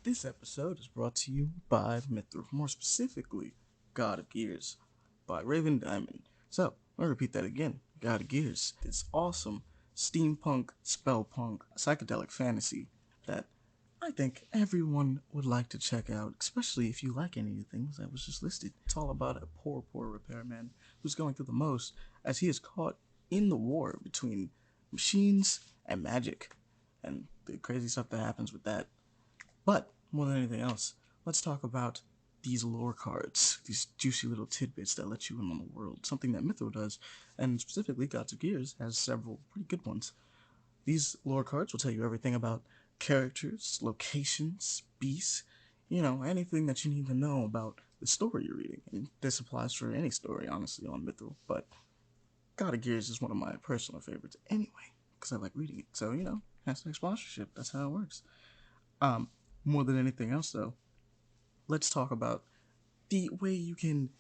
This episode is brought to you by Mithra, more specifically, God of Gears by Raven Diamond. So, I'll repeat that again. God of Gears. It's awesome steampunk, spellpunk, psychedelic fantasy that I think everyone would like to check out, especially if you like any of the things that was just listed. It's all about a poor repairman who's going through the most as he is caught in the war between machines and magic and the crazy stuff that happens with that. But more than anything else, let's talk about these lore cards, these juicy little tidbits that let you in on the world, something that Mythro does, and specifically Gods of Gears has several pretty good ones. These lore cards will tell you everything about characters, locations, beasts, anything that you need to know about the story you're reading. And this applies for any story, honestly, on Mythro, but God of Gears is one of my personal favorites anyway, because I like reading it. So, hashtag sponsorship, that's how it works. More than anything else, though, let's talk about the way you can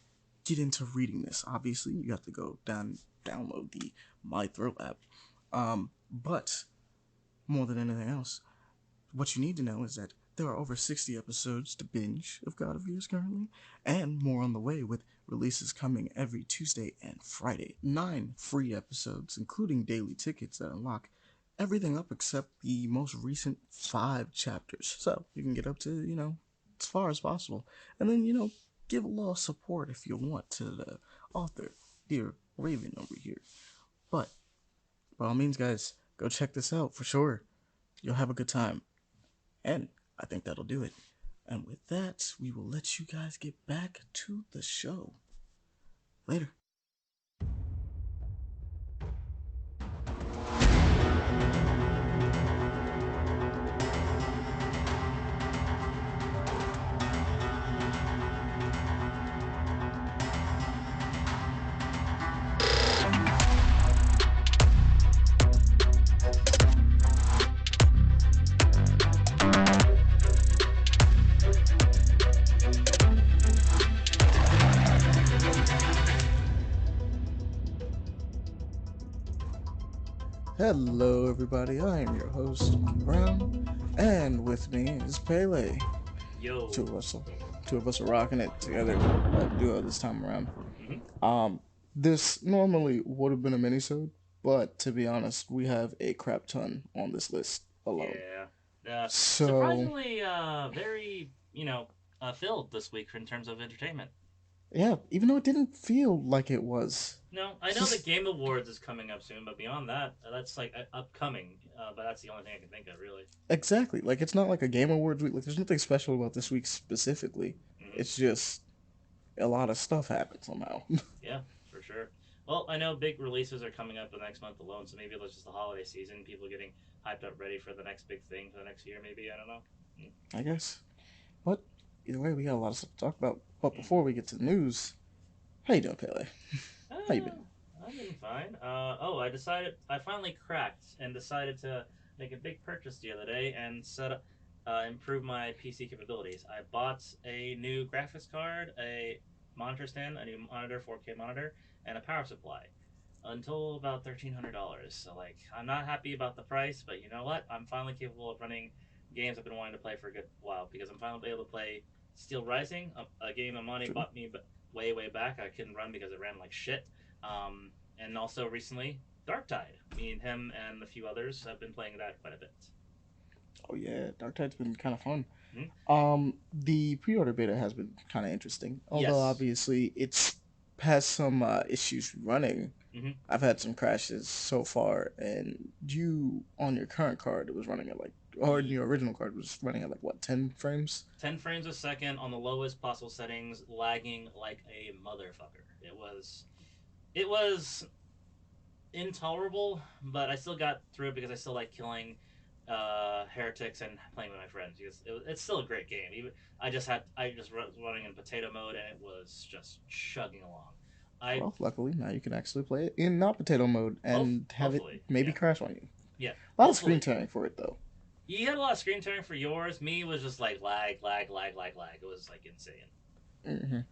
get into reading this. Obviously, you have to go download the My Thrill app. But more than anything else, what you need to know is that there are over 60 episodes to binge of God of Gears currently, and more on the way with releases coming every Tuesday and Friday. 9 free episodes, including daily tickets that unlock everything up except the most recent 5 chapters. So you can get up to, as far as possible. And then, give a little support if you want to the author, dear Raven over here. But by all means, guys, go check this out for sure. You'll have a good time. And I think that'll do it. And with that, we will let you guys get back to the show. Later. Hello, everybody. I am your host, Brown, and with me is Pele. Yo. Two of us are rocking it together. Duo this time around. Mm-hmm. This normally would have been a minisode, but to be honest, we have a crap ton on this list alone. Yeah. So Surprisingly, very, filled this week in terms of entertainment. yeah, even though it didn't feel like it was. No, I know the Game Awards is coming up soon, but beyond that, that's like upcoming. But that's the only thing I can think of, really. Exactly. Like, it's not like a Game Awards week. Like, there's nothing special about this week specifically. Mm-hmm. It's just a lot of stuff happened somehow. Yeah, for sure. Well, I know big releases are coming up the next month alone, so maybe it's just the holiday season. People getting hyped up, ready for the next big thing for the next year. Maybe I don't know. I guess. But either way, we got a lot of stuff to talk about. But before we get to the news, how you doing, Pele? How you been? I'm doing fine. I finally cracked and decided to make a big purchase the other day and improve my PC capabilities. I bought a new graphics card, a monitor stand, a new monitor, 4K monitor, and a power supply. Until about $1,300. So I'm not happy about the price, but you know what? I'm finally capable of running games I've been wanting to play for a good while because I'm finally able to play Steel Rising, a game Ahmani bought me way back. I couldn't run because it ran like shit. And also recently, Darktide. Me and him and a few others have been playing that quite a bit. Oh yeah, Darktide's been kind of fun. Mm-hmm. The pre-order beta has been kind of interesting. Although Yes. obviously it's has some issues running. Mm-hmm. I've had some crashes so far, and you on your current card it was running at or your original card was running at what, 10 frames? 10 frames a second on the lowest possible settings, lagging like a motherfucker. It was intolerable, but I still got through it because I still like killing heretics and playing with my friends. Because it's still a great game. I just was running in potato mode and it was just chugging along. Well, luckily now you can actually play it in not potato mode and have it maybe crash on you. Yeah, a lot of screen tearing for it though. You had a lot of screen tearing for yours. Me was just like lag. It was like insane.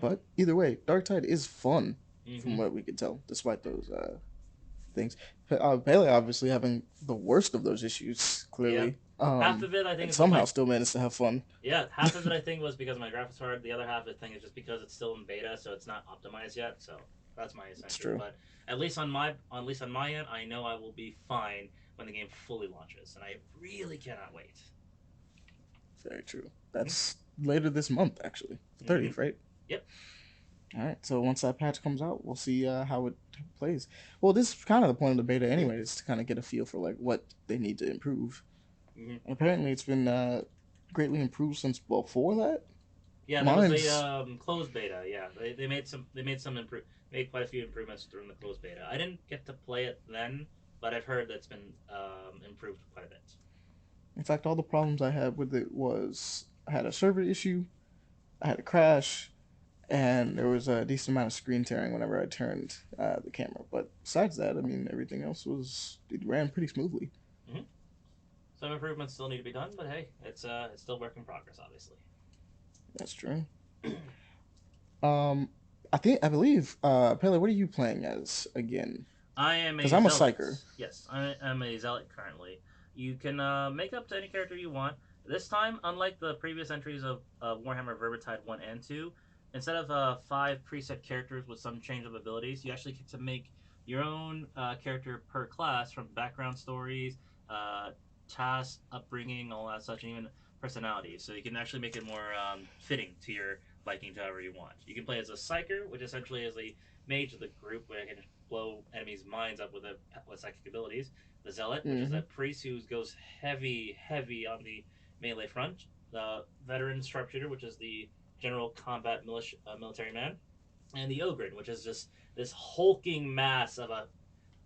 But either way, Darktide is fun, from what we could tell, despite those things. Pele obviously having the worst of those issues, clearly. Half of it I think And is because somehow my still managed to have fun. yeah, half of it I think was because of my graphics card. The other half I think is just because it's still in beta, so it's not optimized yet. So that's my It's assumption. true. But at least on my end, I know I will be fine when the game fully launches, and I really cannot wait. Very true. Mm-hmm. That's later this month, actually. Mm-hmm. 30th, right? Yep. All right. So once that patch comes out, we'll see how it plays. Well, this is kind of the point of the beta, anyway, is to kind of get a feel for like what they need to improve. Mm-hmm. And apparently, it's been greatly improved since before that. Yeah, there was a Mine's closed beta. Yeah, made quite a few improvements during the closed beta. I didn't get to play it then, but I've heard that's been improved quite a bit. In fact, all the problems I had with it was I had a server issue, I had a crash, and there was a decent amount of screen tearing whenever I turned the camera. But besides that, I mean, everything else was it ran pretty smoothly. Mm-hmm. Some improvements still need to be done, but hey, it's still work in progress, obviously. That's true. Um, I believe Pele, what are you playing as again? I am Because a I'm a zealot. psyker. Yes, I am a zealot currently. You can make up to any character you want. This time, unlike the previous entries of Warhammer Vermintide 1 and 2, instead of five preset characters with some change of abilities, you actually get to make your own character per class from background stories, uh, tasks, upbringing, all that such, and even personality. So you can actually make it more fitting to your liking to however you want. You can play as a psyker, which essentially is a mage of the group where you can blow enemies' minds up with psychic abilities. The zealot, which is Mm-hmm. a priest who goes heavy on the melee front. The veteran sharpshooter, which is the general combat military man, and the ogre, which is just this hulking mass of a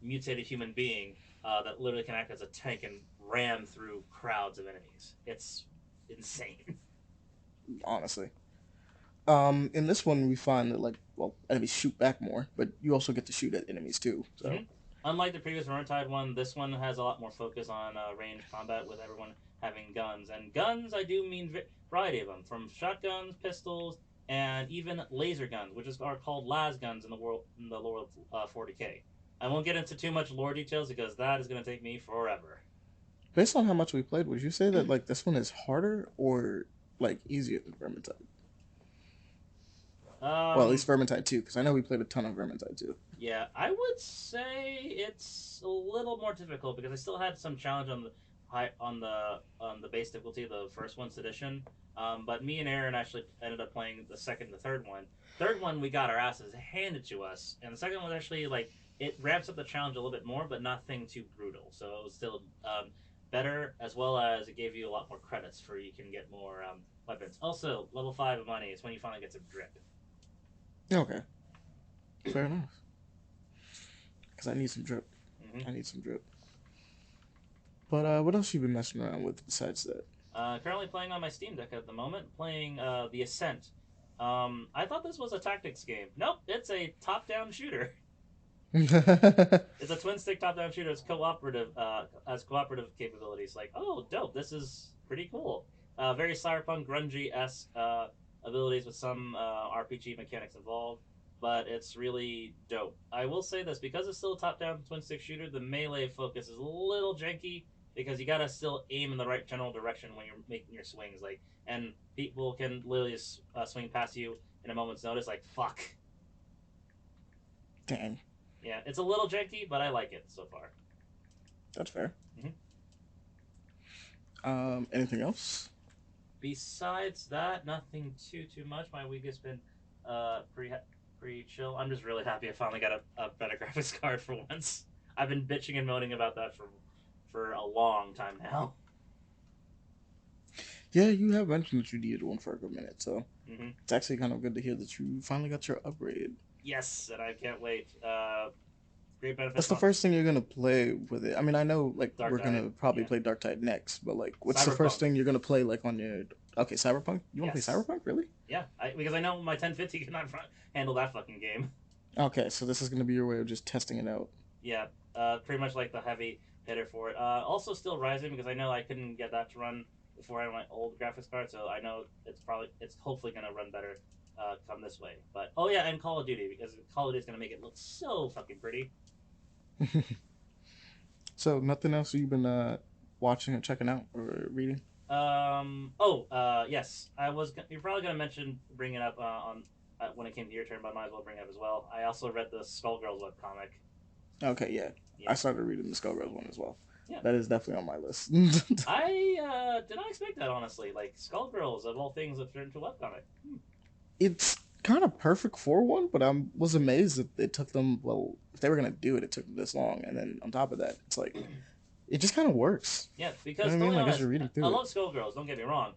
mutated human being that literally can act as a tank and ram through crowds of enemies. It's insane. Honestly, in this one we find that like well enemies shoot back more, but you also get to shoot at enemies too. So Mm-hmm. Unlike the previous Vermintide one, this one has a lot more focus on range combat with everyone having guns. And guns, I do mean variety of them, from shotguns, pistols, and even laser guns, which are called las guns in the lore of 40k. I won't get into too much lore details because that is going to take me forever. based on how much we played, would you say that like this one is harder or like easier than Vermintide? Well, at Um, least Vermintide 2, because I know we played a ton of Vermintide 2. Yeah, I would say it's a little more difficult because I still had some challenge on the base difficulty, the first one's edition. But me and Aaron actually ended up playing the second and the third one. Third one we got our asses handed to us, and the second one was actually like it ramps up the challenge a little bit more, but nothing too brutal. So it was still better, as well as it gave you a lot more credits for you can get more weapons. Also, level 5 of money is when you finally get some drip. Okay, fair enough. Because I need some drip. Mm-hmm. I need some drip. But what else you been messing around with besides that? Currently playing on my Steam Deck at the moment, playing the Ascent. I thought this was a tactics game. Nope, it's a top-down shooter. It's a twin stick top-down shooter. It's cooperative, has cooperative capabilities. Like, oh, dope! This is pretty cool. Very cyberpunk, grungy-esque abilities with some RPG mechanics involved, but it's really dope. I will say this because it's still a top-down twin stick shooter. The melee focus is a little janky because you gotta still aim in the right general direction when you're making your swings. Like, and people can literally swing past you in a moment's notice. Like, fuck. Dang, Yeah, it's a little janky, but I like it so far. that's fair. Mm-hmm. Anything else? Besides that, nothing too much. My week has been pretty chill. I'm just really happy I finally got a better graphics card for once. I've been bitching and moaning about that for a long time now. Yeah, you have mentioned that you needed one for a good minute, so Mm-hmm. it's actually kind of good to hear that you finally got your upgrade. Yes, and I can't wait. Great What's benefits the on first thing you're gonna play with it? I mean, I know like we're Darktide. gonna probably Yeah, play Darktide next, but like, what's the first Cyberpunk. thing you're gonna play like on your? Okay, Cyberpunk. You want to play Yes, Cyberpunk, really? yeah. Because I know my 1050 cannot handle that fucking game. Okay, so this is gonna be your way of just testing it out. Yeah, pretty much like the heavy hitter for it. Also, still rising because I know I couldn't get that to run before I had my old graphics card, so I know it's hopefully gonna run better come this way. But oh yeah, and Call of Duty because Call of Duty is gonna make it look so fucking pretty. So nothing else you've been watching and checking out or reading? Yes. You're probably gonna mention bring it up on when it came to your turn, but I might as well bring it up as well. I also read the Skullgirls webcomic. Okay, yeah. I Yeah. started reading the Skullgirls one as well. Yeah. That is definitely on my list. I did not expect that honestly. Like Skullgirls of all things have turned into a webcomic. It's kind of perfect for one, but I was amazed that it took them. Well, if they were gonna do it, it took them this long, and then on top of that, it's like it just kind of works. Yeah, You know because what I to mean? be Like as honest, you're reading I through it. love Skullgirls. Don't get me wrong,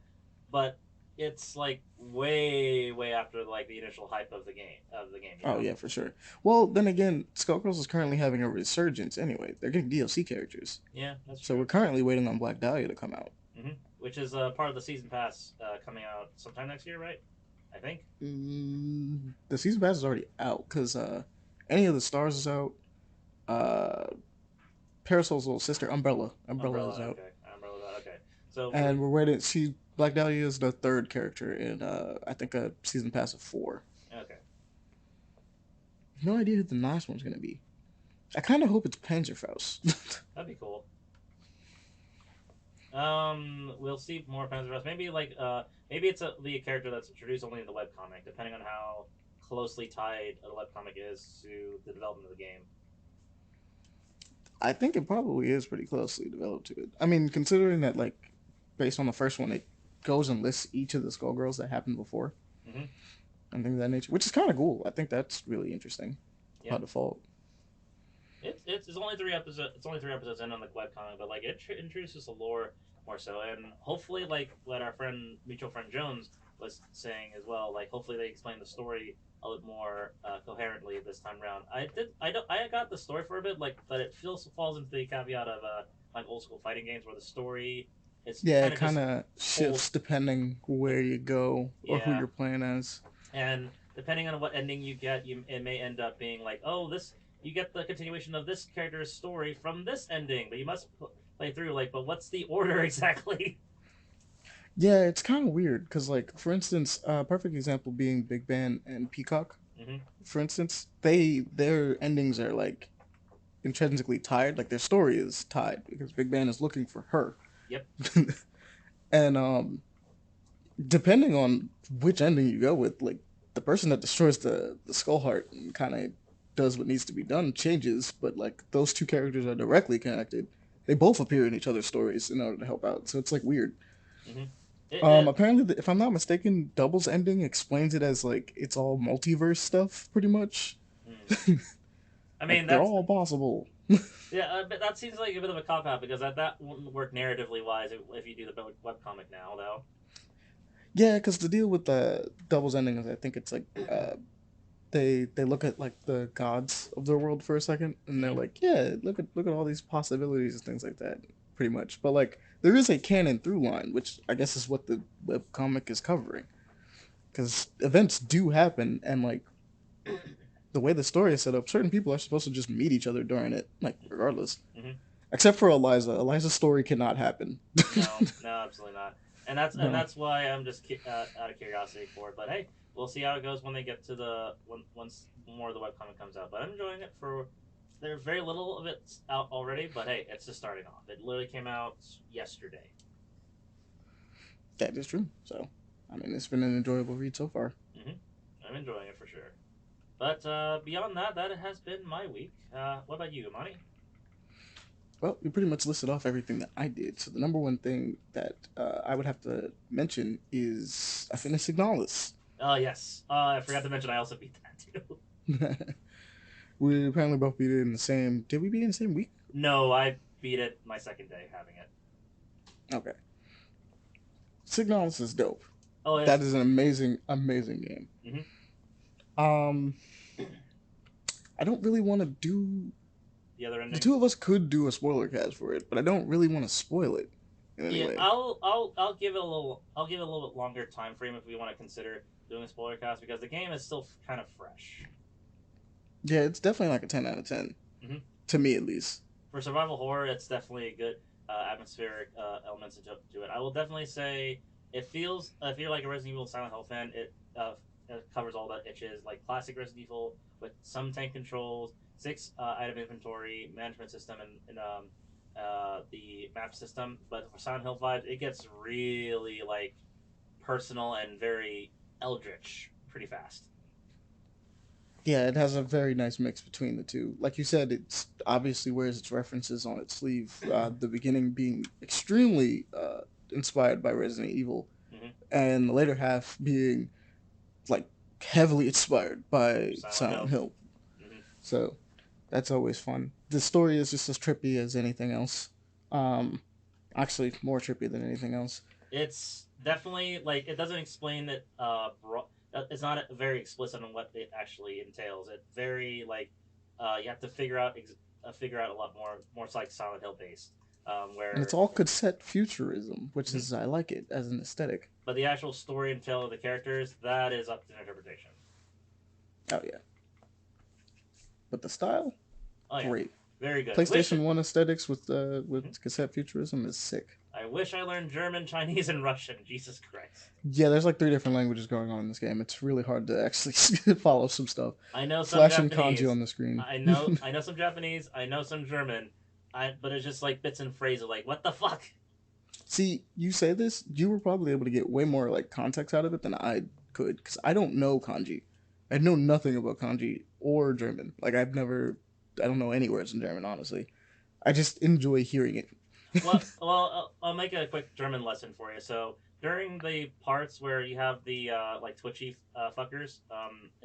but it's like way, way after like the initial hype of the game. You Oh know? yeah, for sure. Well, then again, Skullgirls is currently having a resurgence. Anyway, they're getting DLC characters, Yeah, that's so true. we're currently waiting on Black Dahlia to come out. Which is part of the season pass coming out sometime next year, right? I think. The season pass is already out because any of the stars is out. Uh, Parasol's little sister, Umbrella is Umbrella. out, Okay. Umbrella. Okay. So and we're waiting. She Black Dahlia is the third character in I think a season pass of 4. okay. No idea who the last one's gonna be. I kind of hope it's Panzerfaust. That'd be cool. We'll see more Panzer Rust. Maybe it's the character that's introduced only in the webcomic, depending on how closely tied the webcomic is to the development of the game. I think it probably is pretty closely developed to it. I mean, considering that like based on the first one, it goes and lists each of the Skullgirls that happened before Mm-hmm. and things of that nature, which is kind of cool. I think that's really interesting Yeah. by default. It's only 3 episodes. It's only 3 episodes in on the webcomic, but like it introduces the lore more so, and hopefully, like what our mutual friend Jones was saying as well. Like hopefully they explain the story a little more coherently this time around. I did. I don't. I got the story for a bit, like, but it falls into the caveat of like old school fighting games where the story is Yeah, kind it of kind just of told. shifts depending where you go or who Yeah, you're playing as. and depending on what ending you get, it may end up being like, oh, this you get the continuation of this character's story from this ending, but you must play through like, but what's the order exactly? Yeah, it's kind of weird because, like, for instance, perfect example being Big Bang and Peacock. Mm-hmm. For instance, their endings are like intrinsically tied. Like their story is tied because Big Bang is looking for her, Yep. and depending on which ending you go with, like the person that destroys the skull heart and kind of does what needs to be done changes, but like those two characters are directly connected. They both appear in each other's stories in order to help out, so it's like weird. Mm-hmm. It Apparently, if I'm not mistaken, Double's ending explains it as like it's all multiverse stuff, pretty much. mm. I mean, Like they're that's all possible. yeah, but that seems like a bit of a cop out because that wouldn't work narratively wise if you do the webcomic now, though. Yeah, because the deal with the Double's ending is I think it's like they look at like the gods of their world for a second, and they're Mm-hmm. like, yeah, look at all these possibilities and things like that, pretty much. But like there is a canon through line, which I guess is what the webcomic is covering, because events do happen, and like the way the story is set up, certain people are supposed to just meet each other during it, like regardless. Mm-hmm. Except for Eliza. Eliza's story cannot happen. No, no, absolutely not. And No. that's why I'm just out of curiosity for it. But hey, we'll see how it goes when they get to once more of the webcomic comes out. But I'm enjoying it for. There's very little of it out already, but hey, it's just starting off. It literally came out yesterday. That is true. So, I mean, it's been an enjoyable read so far. Mm-hmm. I'm enjoying it for sure. But beyond that, that has been my week. What about you, Amani? Well, you pretty much listed off everything that I did. So the number one thing that I would have to mention is I finished Signalis. Oh yes. I forgot to mention I also beat that too. We apparently both beat it in the same. Did we beat it in the same week? No, I beat it my second day having it. Okay. Signalis is dope. Oh, That it's is an amazing, amazing game. mm-hmm. Um, I don't really want to do. The other The ending. two of us could do a spoiler cast for it, but I don't really want to spoil it in any Yeah, way. I'll give it a little bit longer time frame if we want to consider doing a spoiler cast because the game is still kind of fresh. Yeah, it's definitely like a 10 out of 10. Mm-hmm. To me, at least. For survival horror, it's definitely a good atmospheric elements to it. I will definitely say it feels if you're like a Resident Evil Silent Hill fan, it covers all the itches like classic Resident Evil with some tank controls, 6 item inventory management system, and the map system, but for Silent Hill vibes, it gets really like personal and very eldritch pretty fast. Yeah, it has a very nice mix between the two. Like you said, it's obviously wears its references on its sleeve. The beginning being extremely inspired by Resident Evil, Mm-hmm. and the later half being like heavily inspired by Silent Silent Hill. Hill. Mm-hmm. So that's always fun. The story is just as trippy as anything else. Um, Actually, more trippy than anything else. It's definitely like it doesn't explain it. It's not very explicit on what it actually entails. It very like you have to figure out a lot more. It's like Silent Hill based, And it's where all cassette futurism, which mm-hmm. is I like it as an aesthetic. But the actual story and tale of the characters that is up to interpretation. Oh yeah, but the style, Oh yeah, great. very good. PlayStation One aesthetics Mhm. with cassette futurism is sick. I wish I learned German, Chinese, and Russian. Jesus Christ. Yeah, there's like three different languages going on in this game. It's really hard to actually follow some stuff. I know some Flashing kanji Japanese. on the screen. I know some Japanese. I know some German. But it's just like bits and phrases. Like what the fuck? See, you say this, you were probably able to get way more like context out of it than I could, because I don't know kanji. I know nothing about kanji or German. Like I don't know any words in German, honestly. I just enjoy hearing it. I'll make a quick German lesson for you. So during the parts where you have the like twitchy fuckers,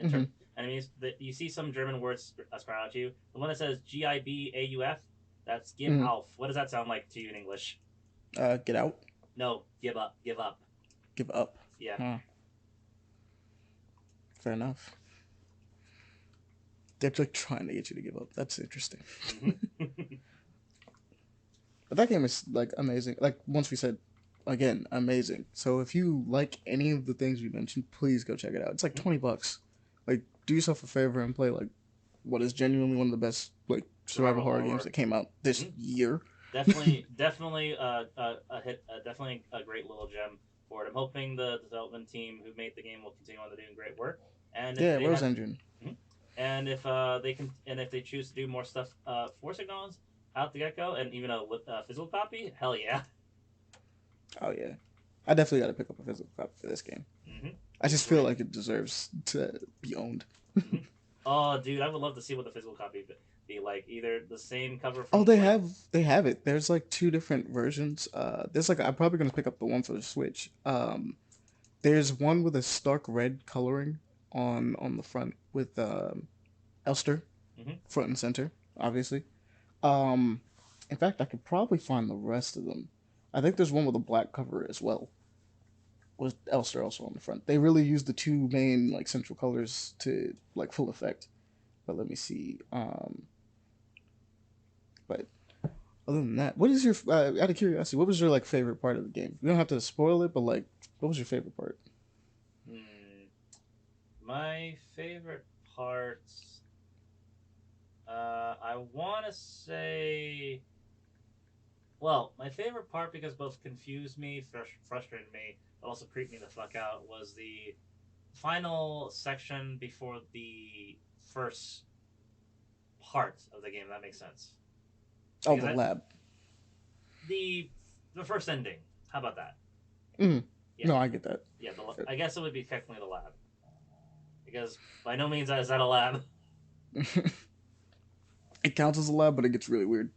Hmm. enemies, that you see some German words sprout out to you. The one that says GIBAUF, that's give Hmm. auf. What does that sound like to you in English? Get out, No, give up, give up. give up. Yeah. Huh. Fair enough. They're like trying to get you to give up. That's interesting. Mm-hmm. But that game is like amazing. Like once we said, again, amazing. So if you like any of the things we mentioned, please go check it out. It's like $20. Like do yourself a favor and play like what is genuinely one of the best like survival Survival horror games horror. that came out this Mm-hmm. year. Definitely a hit. Definitely a great little gem for it. I'm hoping the development team who made the game will continue on to doing great work. And if Yeah, they Rose have, Engine. mhm. And if they can, and if they choose to do more stuff for Signalis out the get go, and even a physical copy, hell yeah. Oh yeah, I definitely got to pick up a physical copy for this game. Mm-hmm. I It's just feel great. like it deserves to be owned. Mm-hmm. Oh, dude, I would love to see what the physical copy be like. Either the same cover Oh, from like. they have it. There's like two different versions. There's like I'm probably gonna pick up the one for the Switch. There's one with a stark red coloring on the front with Elster Mm-hmm. front and center, obviously. Um, in fact, I could probably find the rest of them. I think there's one with a black cover as well, with Elster also on the front. They really use the two main like central colors to like full effect. But let me see. But other than that, what is your out of curiosity? What was your like favorite part of the game? You don't have to spoil it, but like, what was your favorite part? Hmm. My favorite parts. I want to say. Well, my favorite part, because both confused me, frustrated me, but also creeped me the fuck out, was the final section before the first part of the game. If that makes sense. Oh, Because the lab. the the first ending. How about that? Mm. Yeah, No, I get that. yeah. I guess it would be technically the lab, because by no means is that a lab. It counts as a lab, but it gets really weird.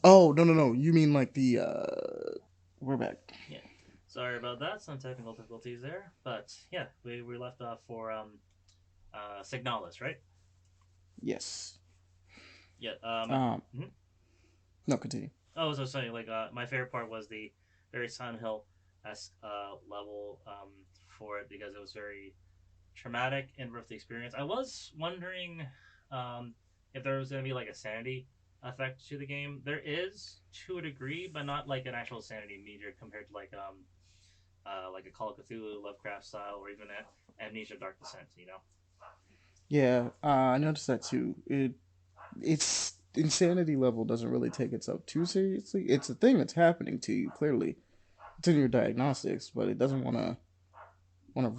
Oh no no no! You mean like the we're back. Yeah. Sorry about that. Some technical difficulties there, but yeah, we left off for Signalis, right? Yes. Yeah. Um. Mhm. No, continue. Oh, so saying like my favorite part was the very Silent Hill esque level for it, because it was very traumatic and rough the experience. I was wondering um, if there was going to be like a sanity effect to the game. There is to a degree, but not like an actual sanity meter compared to like a Call of Cthulhu, Lovecraft style, or even Amnesia Dark Descent. You know. Yeah, I noticed that too. Its insanity level doesn't really take itself too seriously. It's a thing that's happening to you. Clearly, it's in your diagnostics, but it doesn't want to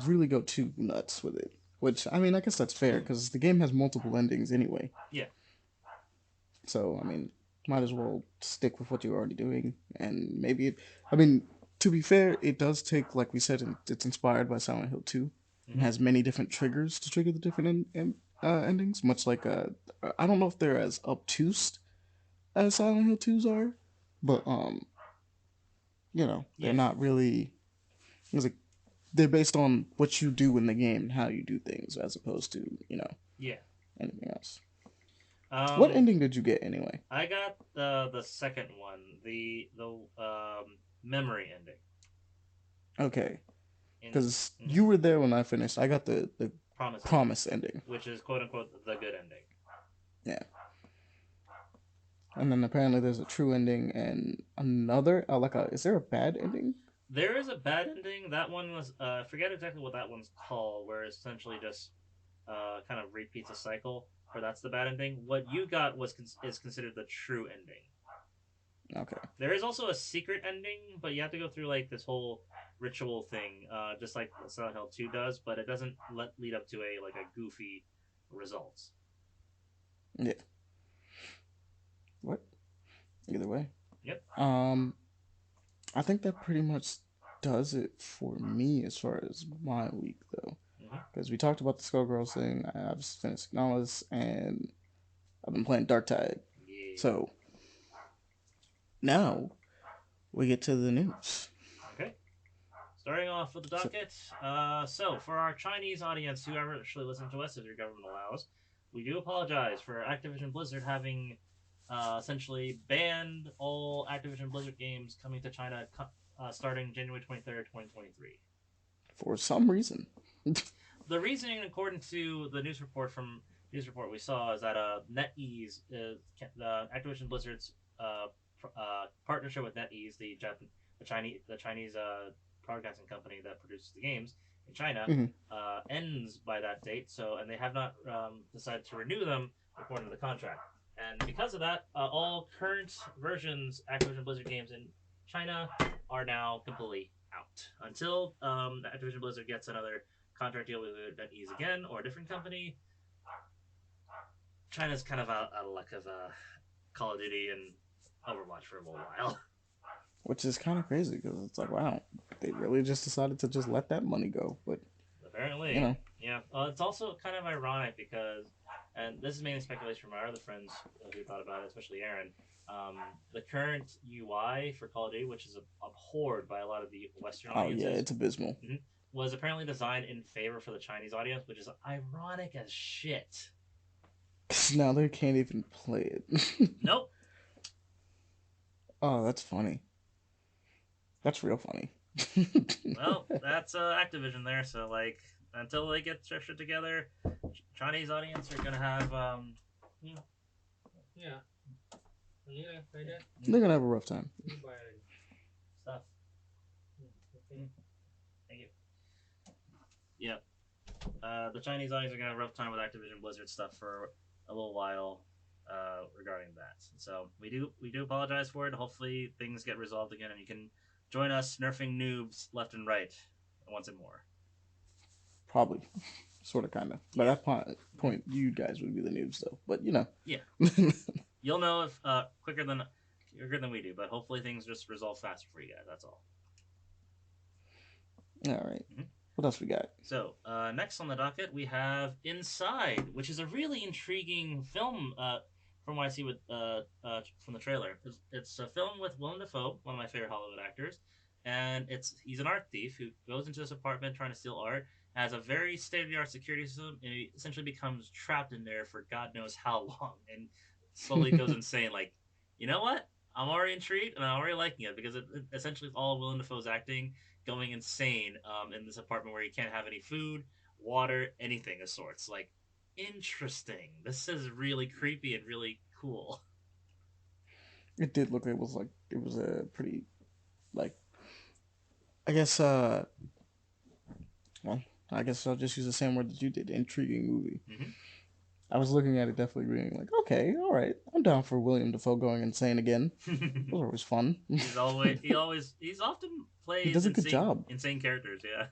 really go too nuts with it. Which I mean, I guess that's fair because the game has multiple endings anyway. Yeah. So I mean, might as well stick with what you're already doing. And maybe it, I mean, to be fair, it does take, like we said, it's inspired by Silent Hill 2 and Hmm. has many different triggers to trigger the different endings, much like, I don't know if they're as obtuse as Silent Hill 2's are, but, they're Yeah, not really, it's like, they're based on what you do in the game and how you do things as opposed to, yeah. anything else. What Um, ending did you get anyway? I got the second one, the memory ending. Okay, In because mhm, you were there when I finished. I got the promise ending, promise ending. which is quote unquote the good ending. Yeah, and then apparently there's a true ending and another. Like a, is there a bad ending? There is a bad ending. That one was I forget exactly what that one's called, where it's essentially just kind of repeats a cycle. Where that's the bad ending. What you got is considered the true ending. Okay, There is also a secret ending, but you have to go through like this whole ritual thing, just like Silent Hill 2 does, but it doesn't lead up to a goofy results. yeah. What? Either way. Yep. Um, I think that pretty much does it for me as far as my week though, Mm-hmm. because we talked about the Skullgirls thing. I've just finished Signalis and I've been playing Darktide. Yeah. So now we get to the news. Okay. Starting off with the So, docket. So for our Chinese audience who ever actually listen to us, if your government allows, we do apologize for Activision Blizzard having essentially banned all Activision Blizzard games coming to China starting January 23rd, 2023. for some reason, The reasoning, according to the news report we saw, is that NetEase, Activision Blizzard's partnership with NetEase, the Chinese broadcasting company that produces the games in China, Mhm. ends by that date. So, and they have not decided to renew them according to the contract. And because of that, all current versions Activision Blizzard games in China are now completely out until Activision Blizzard gets another contract deal with NetEase again or a different company. China's kind of out of luck of Call of Duty and Overwatch for a little while. which is kind of crazy because it's like, wow, they really just decided to just let that money go. But you Apparently, know, yeah. It's also kind of ironic because, and this is mainly speculation from our other friends who thought about it, especially Aaron. The current UI for Call of Duty, which is abhorred by a lot of the Western oh yeah, audiences, it's abysmal. mhm, was apparently designed in favor for the Chinese audience, which is ironic as shit. Now they can't even play it. Nope. Oh, that's funny. That's real funny. Well, that's Activision there. So like, until they get their shit together, Chinese audience are gonna have yeah, yeah, They're gonna have a rough time. stuff. Thank you. Yeah, the Chinese audience are gonna have a rough time with Activision Blizzard stuff for a little while regarding that. So we do apologize for it. Hopefully things get resolved again, and you can join us nerfing noobs left and right once and more. Probably, sort of, kind of. By Yeah. that point, you guys would be the noobs, though. But you know. Yeah. You'll know if quicker than we do, but hopefully things just resolve faster for you guys. That's all. All right. Mhm. What else we got? So next on the docket we have Inside, which is a really intriguing film. From what I see from the trailer, it's a film with Willem Dafoe, one of my favorite Hollywood actors, and he's an art thief who goes into this apartment trying to steal art. Has a very state of the art security system, and he essentially becomes trapped in there for God knows how long, and slowly goes insane. Like, you know what? I'm already intrigued, and I'm already liking it because it essentially is all Willem Dafoe's acting going insane in this apartment where he can't have any food, water, anything of sorts. Like, interesting. This is really creepy and really cool. It did look. It was a pretty, like, I guess. Well, I guess I'll just use the same word that you did. Intriguing movie. Mm-hmm. I was looking at it, definitely being like, okay, all right, I'm down for William Defoe going insane again. Those are always fun. he's often He plays does a good job, insane characters. Yeah.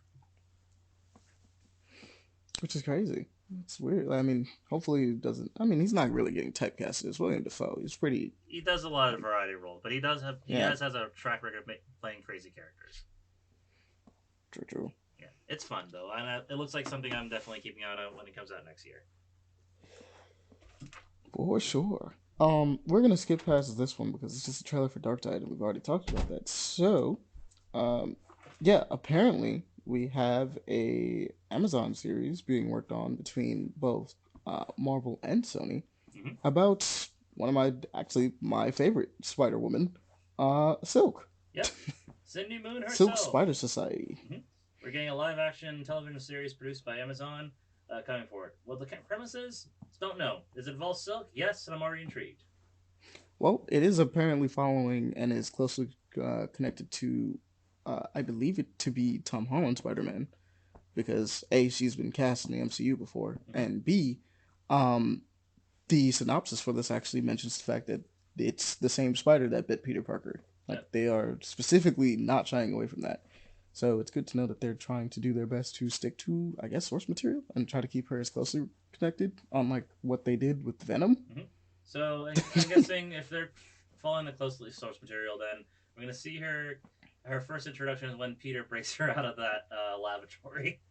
which is crazy. It's weird. I mean, hopefully he doesn't. I mean, he's not really getting typecasted. It's William Defoe. He's pretty He does a lot of like, variety roles, but he yeah, has a track record of playing crazy characters. true, true. Yeah, it's fun though, and it looks like something I'm definitely keeping an eye on when it comes out next year. For sure. We're gonna skip past this one because it's just a trailer for Darktide, and we've already talked about that. So, um, yeah, apparently we have a Amazon series being worked on between both Marvel and Sony Mm-hmm. about one of my favorite Spider Woman, Silk, Yep, Cindy Moon Silk herself. Spider Society. Mm-hmm. We're getting a live action television series produced by Amazon coming forward. What the premise is? Don't know. Does it involve Silk? Yes, and I'm already intrigued. Well, it is apparently following and is closely connected to, I believe it to be Tom Holland Spider Man, because A, she's been cast in the MCU before, Mm-hmm. and B, um, the synopsis for this actually mentions the fact that it's the same spider that bit Peter Parker. Yep. Like, they are specifically not shying away from that. So it's good to know that they're trying to do their best to stick to, I guess, source material and try to keep her as closely connected on like what they did with Venom. Mm-hmm. So I'm guessing if they're following the closely sourced material, then we're gonna see her. Her first introduction is when Peter breaks her out of that lavatory.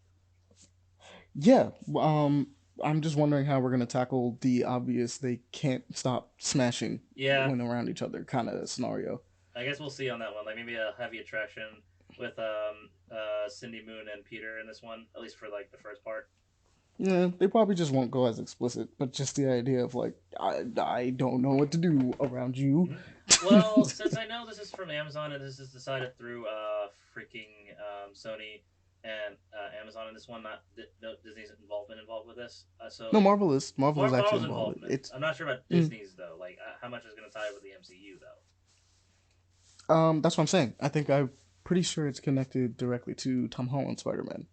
Yeah, I'm just wondering how we're gonna tackle the obvious they can't stop smashing Yeah, when around each other kind of scenario. I guess we'll see on that one. Like maybe a heavy attraction with Cindy Moon and Peter in this one, at least for like the first part. Yeah, they probably just won't go as explicit, but just the idea of like I don't know what to do around you. Mm-hmm. Well, since I know this is from Amazon and this is decided through freaking Sony and Amazon in this one, not no Disney's involved with this. No, So Marvel is actually Marvel's involved. involvement. It's I'm not sure about mm, Disney's though. Like how much is going to tie with the MCU though? that's what I'm saying. I'm pretty sure it's connected directly to Tom Holland Spider Man,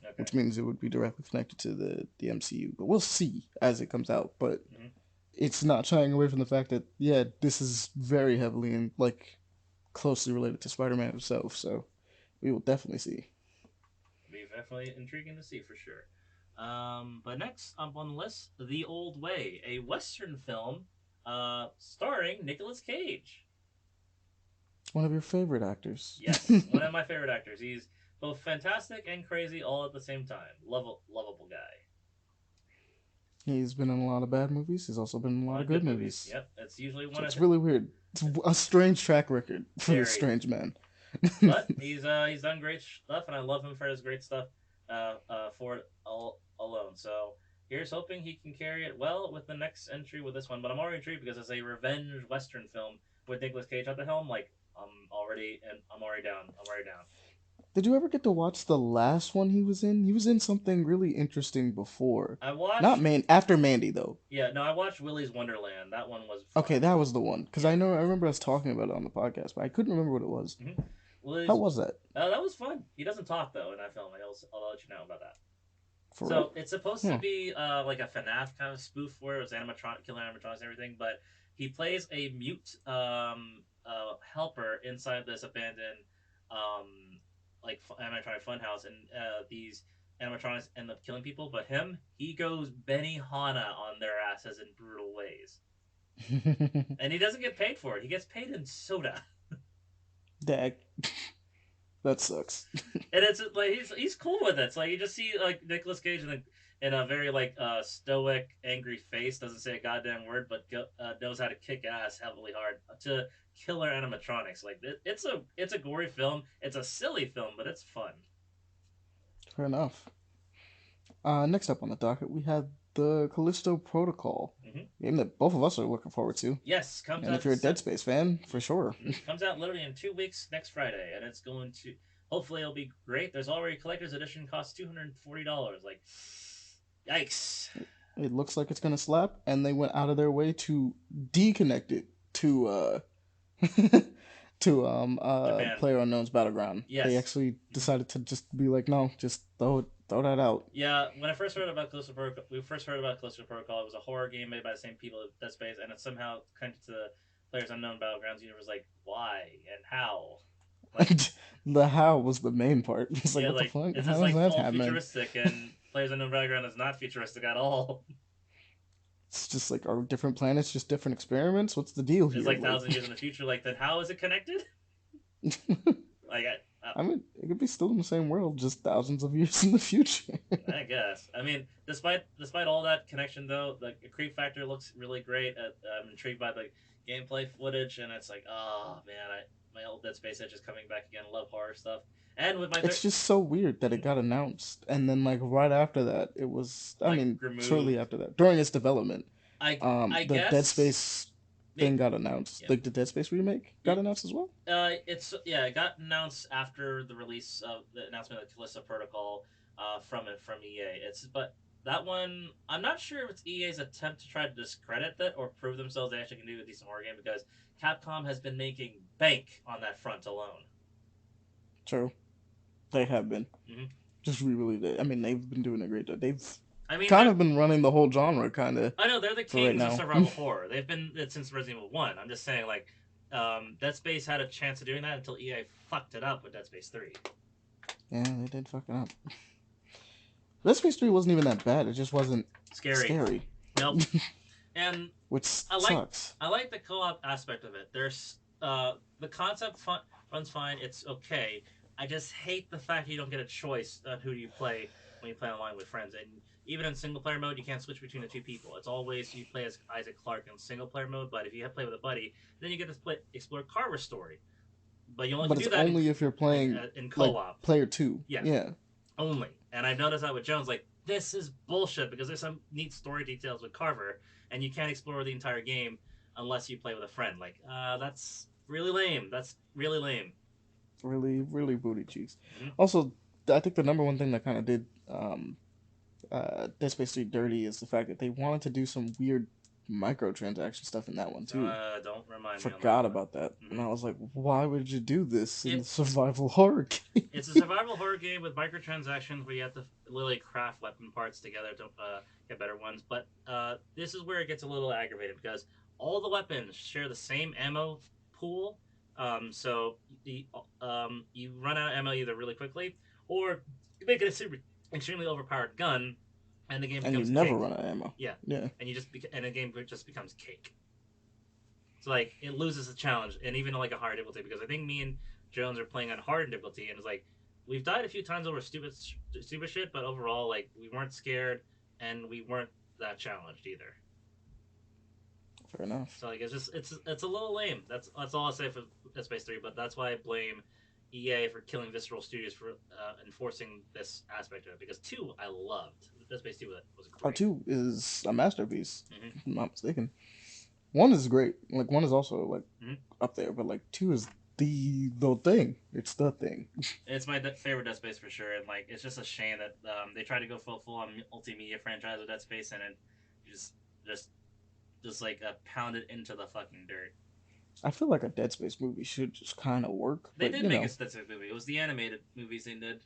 Okay. which means it would be directly connected to the MCU. But we'll see as it comes out. But Mm-hmm. it's not shying away from the fact that yeah, this is very heavily and like closely related to Spider-Man himself. So we will definitely see. Be definitely intriguing to see for sure. But next up on the list, The Old Way, a Western film starring Nicolas Cage. One of your favorite actors. Yes, one of my favorite actors. He's both fantastic and crazy all at the same time. Lovable guy. He's been in a lot of bad movies. He's also been in a A lot lot of of good good movies. movies. Yep, it's usually So one of it's his, really weird. It's a strange track record for this very. strange man. But he's done great stuff, and I love him for his great stuff for it all alone. So here's hoping he can carry it well with the next entry with this one. But I'm already intrigued because it's a revenge Western film with Nicolas Cage at the helm. Like I'm already down. I'm already down. Did you ever get to watch the last one he was in? He was in something really interesting before. I Not watched. Man after Mandy though. Yeah, no, I watched Willy's Wonderland. That one was Okay, fun. that was the one. Because Yeah. I remember us talking about it on the podcast, but I couldn't remember what it was. Mm-hmm. How Willy's. was that? That was fun. He doesn't talk though in that film. I'll let you know about that. For real? So it's supposed to Huh. be like a FNAF kind of spoof where it's killer animatronics and everything, but he plays a mute helper inside this abandoned animatronic funhouse, and these animatronics end up killing people. But he goes Benihana on their asses in brutal ways, and he doesn't get paid for it. He gets paid in soda. Dag. That sucks. And it's like he's cool with it. It's like you just see like Nicolas Cage in a very like stoic, angry face, doesn't say a goddamn word, but knows how to kick ass heavily hard to killer animatronics. Like it's a gory film. It's a silly film, but it's fun. Fair enough. Next up on the docket, we have the Callisto Protocol, Mm-hmm. game that both of us are looking forward to. Yes, And if you're a Dead Space fan, for sure. comes out literally in 2 weeks next Friday, and it's going to hopefully it'll be great. There's already collector's edition, costs $240. Like, yikes! It looks like it's gonna slap, and they went out of their way to deconnect it to to Japan. Player Unknown's Battleground. Yes. They actually decided to just be like, no, just throw that out. Yeah, when I first heard about Callisto Protocol, we first heard about Callisto Protocol. It was a horror game made by the same people as Dead Space, and it somehow connected to the Players Unknown Battlegrounds universe. Like, why and how? Like, The how was the main part. It's like, yeah, what the like fuck? it's How just does like that all happen? futuristic, and Players Unknown Battleground is not futuristic at all. It's just like, are different planets just different experiments? What's the deal It's here? like Like, 1,000 years in the future. Like, then how is it connected? Like, I mean, it could be still in the same world, just thousands of years in the future. I guess. I mean, despite all that connection, though, the creep factor looks really great. I'm intrigued by the gameplay footage, and it's like, oh man, my old Dead Space edge is coming back again. Love horror stuff, and with my It's just so weird that it got announced, and then like right after that, it was. I like mean, shortly removed, after that, during its development, I the Dead guess Space thing maybe got announced. yeah. Like the Dead Space remake got announced as well. It's yeah, it got announced after the release of the announcement of the Callisto Protocol from EA. It's but that one I'm not sure if it's EA's attempt to try to discredit that or prove themselves they actually can do a decent horror game because Capcom has been making bank on that front alone. True, they have been. Mm-hmm. Just really, I mean, they've been doing a great job. They've I mean, kind of been running the whole genre, kind of, I know they're the for right kings of now. survival horror. They've been it since Resident Evil One. I'm just saying, like, Dead Space had a chance of doing that until EA fucked it up with Dead Space 3. Yeah, they did fuck it up. Dead Space 3 wasn't even that bad. It just wasn't scary. Nope. And Which I like sucks. I like the co-op aspect of it. There's the concept runs fine. It's okay. I just hate the fact you don't get a choice on who you play when you play online with friends. And even in single player mode, you can't switch between the two people. It's always you play as Isaac Clarke in single player mode. But if you have play with a buddy, then you get to explore Carver's story. But you only But can it's do that only if you're playing in like co-op. player 2. Yeah, Yeah. only. And I've noticed that with Jones, like, this is bullshit because there's some neat story details with Carver, and you can't explore the entire game unless you play with a friend. Like, that's really lame. That's really lame. Really, really booty cheeks. Mm-hmm. Also, I think the number one thing that kind of did Dead Space 3 dirty is the fact that they wanted to do some weird microtransaction stuff in that one too. Don't remind me on Forgot that about that. Mm-hmm. And I was like, why would you do this in the survival horror game? It's a survival horror game with microtransactions where you have to literally craft weapon parts together to get better ones. But this is where it gets a little aggravated because all the weapons share the same ammo pool. So you run out of ammo either really quickly or you make it a super extremely overpowered gun, and the game becomes and you never cake. run out of ammo. Yeah, yeah, and the game just becomes cake. So like it loses the challenge, and even like a hard difficulty because I think me and Jones are playing on hard difficulty, and it's like we've died a few times over stupid shit, but overall like we weren't scared and we weren't that challenged either. Fair enough. So like it's a little lame. That's all I say for Dead Space 3, but that's why I blame EA for killing Visceral Studios for enforcing this aspect of it because 2 I loved. Dead Space 2 was great. 2 is a masterpiece. Mm-hmm. If I'm not mistaken. 1 is great. Like 1 is also like mm-hmm. up there, but like 2 is the thing. It's the thing. It's my favorite Dead Space for sure, and like it's just a shame that they tried to go full on multimedia franchise with Dead Space, and it just like pounded into the fucking dirt. I feel like a Dead Space movie should just kind of work. They did make a Dead Space movie. It was the animated movies they did.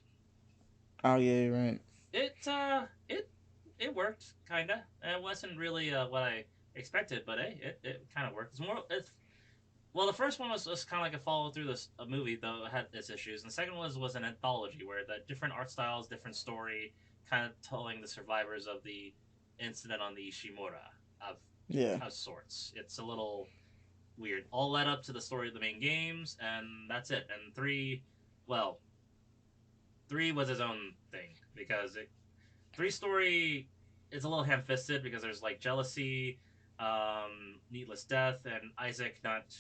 Oh yeah, you're right. It worked kinda. It wasn't really what I expected, but hey, it kind of worked. Well, the first one was kind of like a follow through a movie, though it had its issues. And the second one was an anthology where the different art styles, different story, kind of telling the survivors of the incident on the Ishimura of sorts. It's a little weird. All led up to the story of the main games, and that's it. And 3 was its own thing because 3 story is a little ham-fisted because there's like jealousy, needless death, and Isaac not.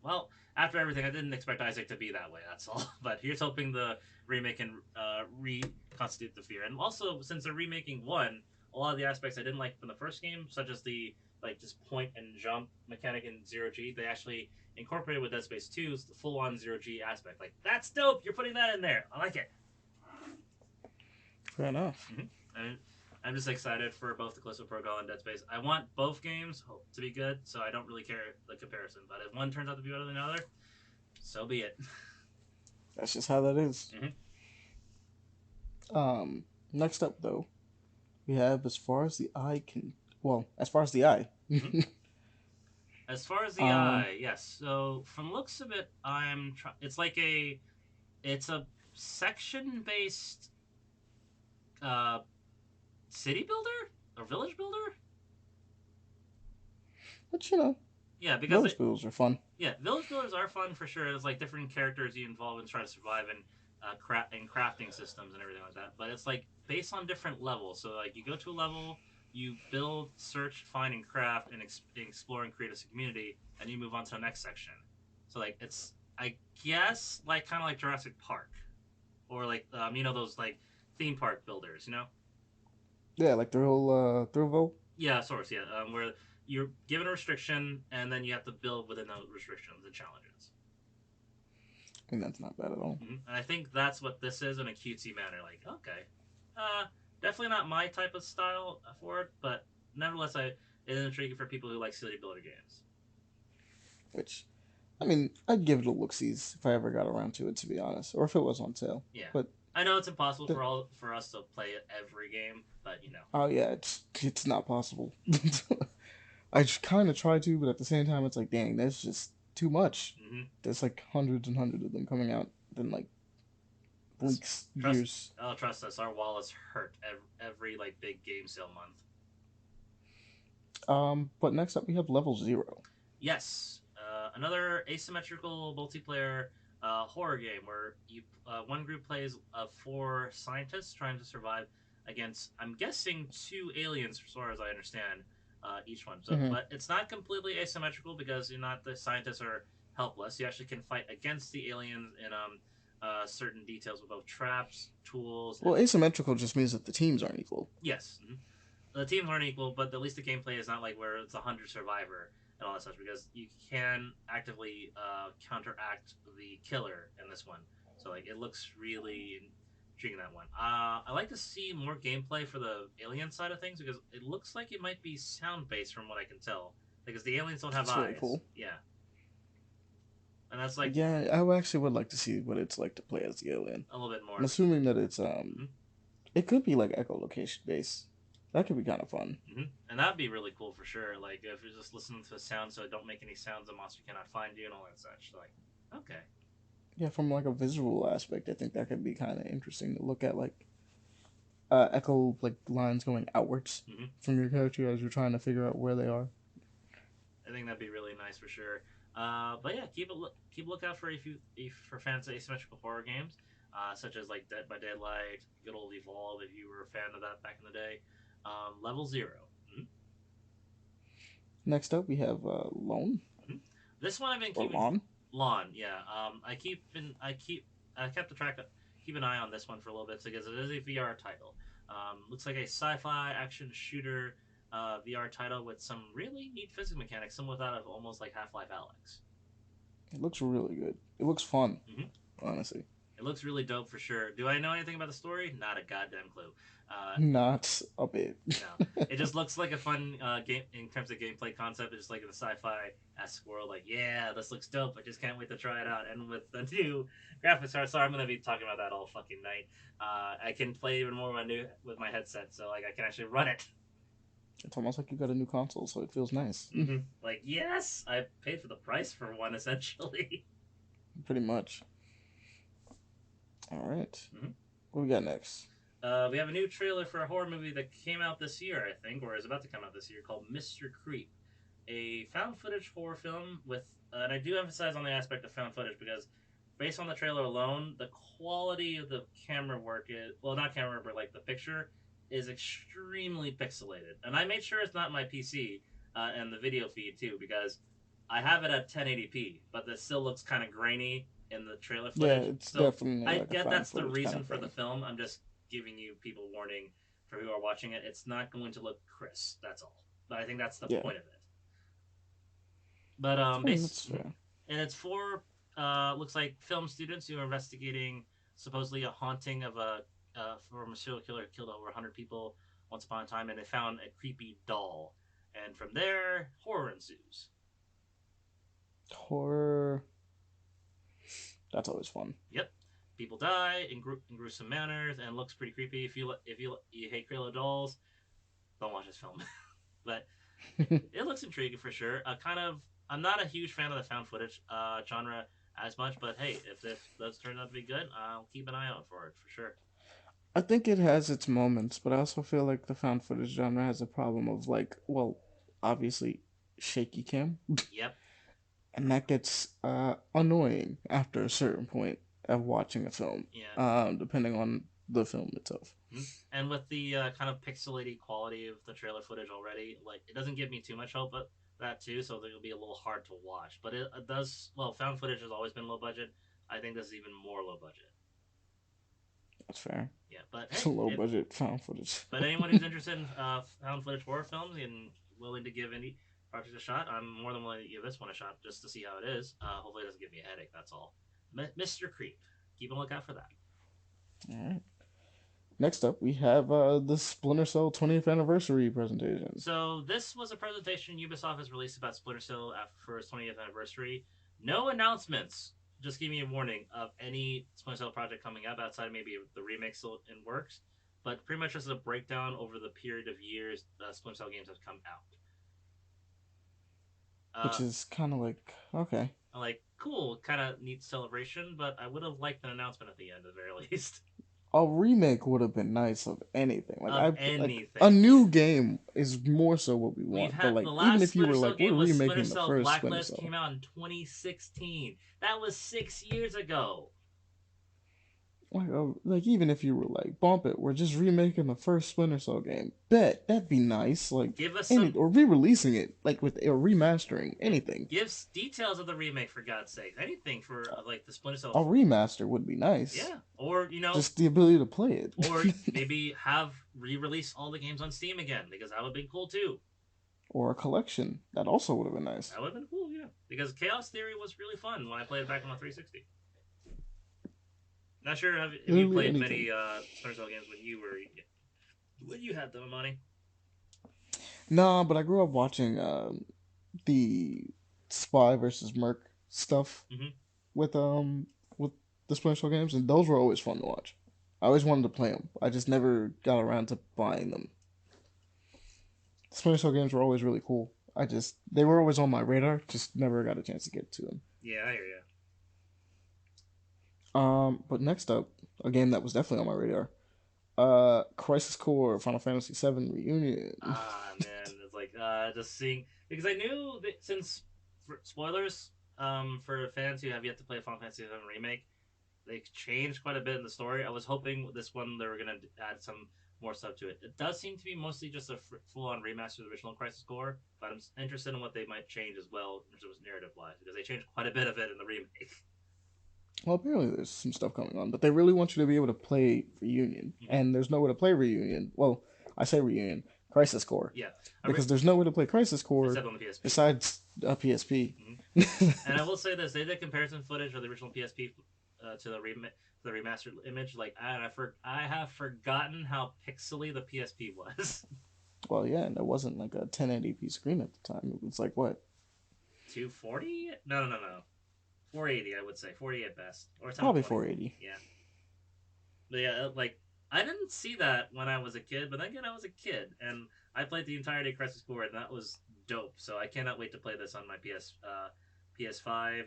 Well, after everything, I didn't expect Isaac to be that way. That's all. But here's hoping the remake can reconstitute the fear. And also, since they're remaking 1, a lot of the aspects I didn't like from the first game, such as the like just point and jump mechanic in 0G, they actually incorporated with Dead Space 2's the full-on 0G aspect. Like, that's dope! You're putting that in there! I like it! Fair enough. Mm-hmm. I'm just excited for both the Callisto Protocol and Dead Space. I want both games to be good, so I don't really care the comparison. But if one turns out to be better than the other, so be it. That's just how that is. Mm-hmm. Next up, though, we have As Far as the Eye Can... Well, As Far as the Eye. Mm-hmm. As far as the eye, yes. So, from looks of it, it's a section-based uh, city builder or village builder. But you know, Yeah, because village builds are fun. yeah, village builders are fun for sure. There's like different characters you involve and try to survive in and crafting systems and everything like that. But it's like based on different levels. So like you go to a level, you build, search, find, and craft, and explore and create a community, and you move on to the next section. So like it's I guess like kind of like Jurassic Park, or like those like theme park builders. Yeah, like Thrillville. Yeah, source. Yeah, where you're given a restriction and then you have to build within those restrictions and challenges. I mean, that's not bad at all. And I think that's what this is in a cutesy manner. Like, okay, uh, definitely not my type of style for it, but nevertheless, it is intriguing for people who like city builder games. Which, I mean, I'd give it a look-sees if I ever got around to it, to be honest, or if it was on sale. Yeah, But I know it's impossible the, for us to play every game, but oh yeah, it's not possible. I just kind of try to, but at the same time, it's like, dang, that's just too much. Mm-hmm. There's like hundreds and hundreds of them coming out in like weeks, years. Trust us, our wallets hurt every like big game sale month. But next up we have Level Zero. Yes, another asymmetrical multiplayer horror game where one group plays four scientists trying to survive against, I'm guessing, two aliens, as far as I understand, each one. So, Mm-hmm. but it's not completely asymmetrical because you're not the scientists are helpless. You actually can fight against the aliens in certain details with both traps, tools. Well, asymmetrical just means that the teams aren't equal. Yes. Mm-hmm. The teams aren't equal, but at least the gameplay is not like where it's a 100 survivor and all that stuff, because you can actively counteract the killer in this one. So like it looks really intriguing, that one. I like to see more gameplay for the alien side of things because it looks like it might be sound based from what I can tell, because the aliens don't have That's eyes. really cool. Yeah, and that's like Yeah, actually would like to see what it's like to play as the alien. a little bit more. I'm assuming that it's Mm-hmm. it could be like echolocation based. That could be kind of fun. Mm-hmm. And that'd be really cool for sure. Like if you're just listening to a sound, so it don't make any sounds, the monster cannot find you and all that such. Like, okay. Yeah, from like a visual aspect, I think that could be kind of interesting to look at, like echo like lines going outwards Mm-hmm. from your character as you're trying to figure out where they are. I think that'd be really nice for sure. But yeah, keep a lookout for for fans of asymmetrical horror games, such as like Dead by Daylight, good old Evolve, if you were a fan of that back in the day. Level 0. Mm-hmm. Next up, we have Lone Mm-hmm. This one I've been or keeping Lawn. Lawn. Yeah. I kept the track. Keep an eye on this one for a little bit because it is a VR title. Looks like a sci-fi action shooter VR title with some really neat physics mechanics, similar to that of almost like Half-Life Alyx. It looks really good. It looks fun, Mm-hmm. honestly. It looks really dope for sure. Do I know anything about the story? Not a goddamn clue. Not a bit. No, it just looks like a fun game in terms of gameplay concept. It's just like in a sci-fi-esque world. Like, yeah, this looks dope. I just can't wait to try it out. And with the new graphics card, sorry, I'm gonna be talking about that all fucking night. I can play even more with my headset, so like I can actually run it. It's almost like you got a new console, so it feels nice. Mm-hmm. Like, yes, I paid for the price for one, essentially. Pretty much. All right. Mm-hmm. What we got next? We have a new trailer for a horror movie that came out this year, I think, or is about to come out this year, called Mr. Creep, a found footage horror film with, and I do emphasize on the aspect of found footage because based on the trailer alone, the quality of the camera work is, well, not camera, but like the picture is extremely pixelated. And I made sure it's not my PC and the video feed too, because I have it at 1080p, but it still looks kind of grainy in the trailer footage. Yeah, it's so definitely. I Like get that's the reason kind of for the film. I'm just giving you people warning for who are watching it. It's not going to look crisp. That's all. But I think that's the point of it. But that's fair. and it's for looks like film students who are investigating supposedly a haunting of a from a serial killer who killed over 100 people once upon a time, and they found a creepy doll, and from there horror ensues. Horror. That's always fun. Yep. People die in gruesome manners, and it looks pretty creepy. If you hate Cradle of Dolls, don't watch this film. But it looks intriguing for sure. I'm not a huge fan of the found footage genre as much, but hey, if this does turn out to be good, I'll keep an eye out for it for sure. I think it has its moments, but I also feel like the found footage genre has a problem of like, well, obviously shaky cam, Yep. and that gets annoying after a certain point of watching a film, Yeah. depending on the film itself. Mhm. And with the kind of pixelated quality of the trailer footage already, like it doesn't give me too much hope of that too, so it'll be a little hard to watch. But it does. Well, found footage has always been low budget. I think this is even more low budget. That's fair. Yeah, but It's a hey, low if budget found footage. but anyone who's interested in found footage horror films and willing to give any project a shot, I'm more than willing to give this one a shot just to see how it is. Hopefully, it doesn't give me a headache. That's all. Mr. Creep. Keep a lookout for that. All right. Next up, we have the Splinter Cell 20th anniversary presentation. So this was a presentation Ubisoft has released about Splinter Cell for its 20th anniversary. No announcements. Just give me a warning of any Splinter Cell project coming up outside maybe the remake still in works. But pretty much just a breakdown over the period of years Splinter Cell games have come out. Which is kind of like, okay. Like, cool, kind of neat celebration, but I would have liked an announcement at the end at the very least. A remake would have been nice of anything. Like Of like anything. a new game is more so what we We've want. But had like the even last if you Splinter were Cell like we're game was Splinter remaking the Cell first Splinter Blacklist, Cell, came out in 2016. That was 6 years ago. like even if you were like bump it, we're just remaking the first Splinter Cell game. Bet that'd be nice. Like Give us any some, or re-releasing it like with or remastering yeah, anything. give details of the remake for God's sake. Anything for like the Splinter Cell. A remaster would be nice. Yeah, or Just the ability to play it. or maybe have re-release all the games on Steam again because that would have been cool too. Or a collection. That also would have been nice. That would have been cool, yeah. Because Chaos Theory was really fun when I played it back on the 360. Not sure if you Literally played anything. many Splinter Cell games when you had them, Ahmani. Nah, but I grew up watching the Spy versus Merc stuff Mm-hmm. with the Splinter Cell games, and those were always fun to watch. I always wanted to play them. I just never got around to buying them. Splinter Cell games were always really cool. They were always on my radar, just never got a chance to get to them. Yeah, I hear you. But next up, a game that was definitely on my radar, Crisis Core Final Fantasy VII Reunion. Ah, man, it's like just seeing because I knew that since spoilers for fans who have yet to play Final Fantasy VII remake, they changed quite a bit in the story. I was hoping this one they were gonna add some more stuff to it. It does seem to be mostly just a full-on remaster of the original Crisis Core, but I'm interested in what they might change as well in terms of narrative-wise because they changed quite a bit of it in the remake. Well, apparently there's some stuff coming on, but they really want you to be able to play Reunion, Mm-hmm. and there's no way to play Reunion. Well, I say Reunion, Crisis Core, Yeah, because there's no way to play Crisis Core except on the PSP. besides a PSP. Mm-hmm. And I will say this: they did comparison footage of the original PSP to the remastered image. Like, I have forgotten how pixely the PSP was. Well, yeah, and it wasn't like a 1080p screen at the time. It was like what? 240? No. 480, I would say. 40 at best, or Probably 720. 480. Yeah, but yeah, like I didn't see that when I was a kid, but then again, I was a kid, and I played the entirety of Crisis Core, and that was dope. So I cannot wait to play this on my PS5,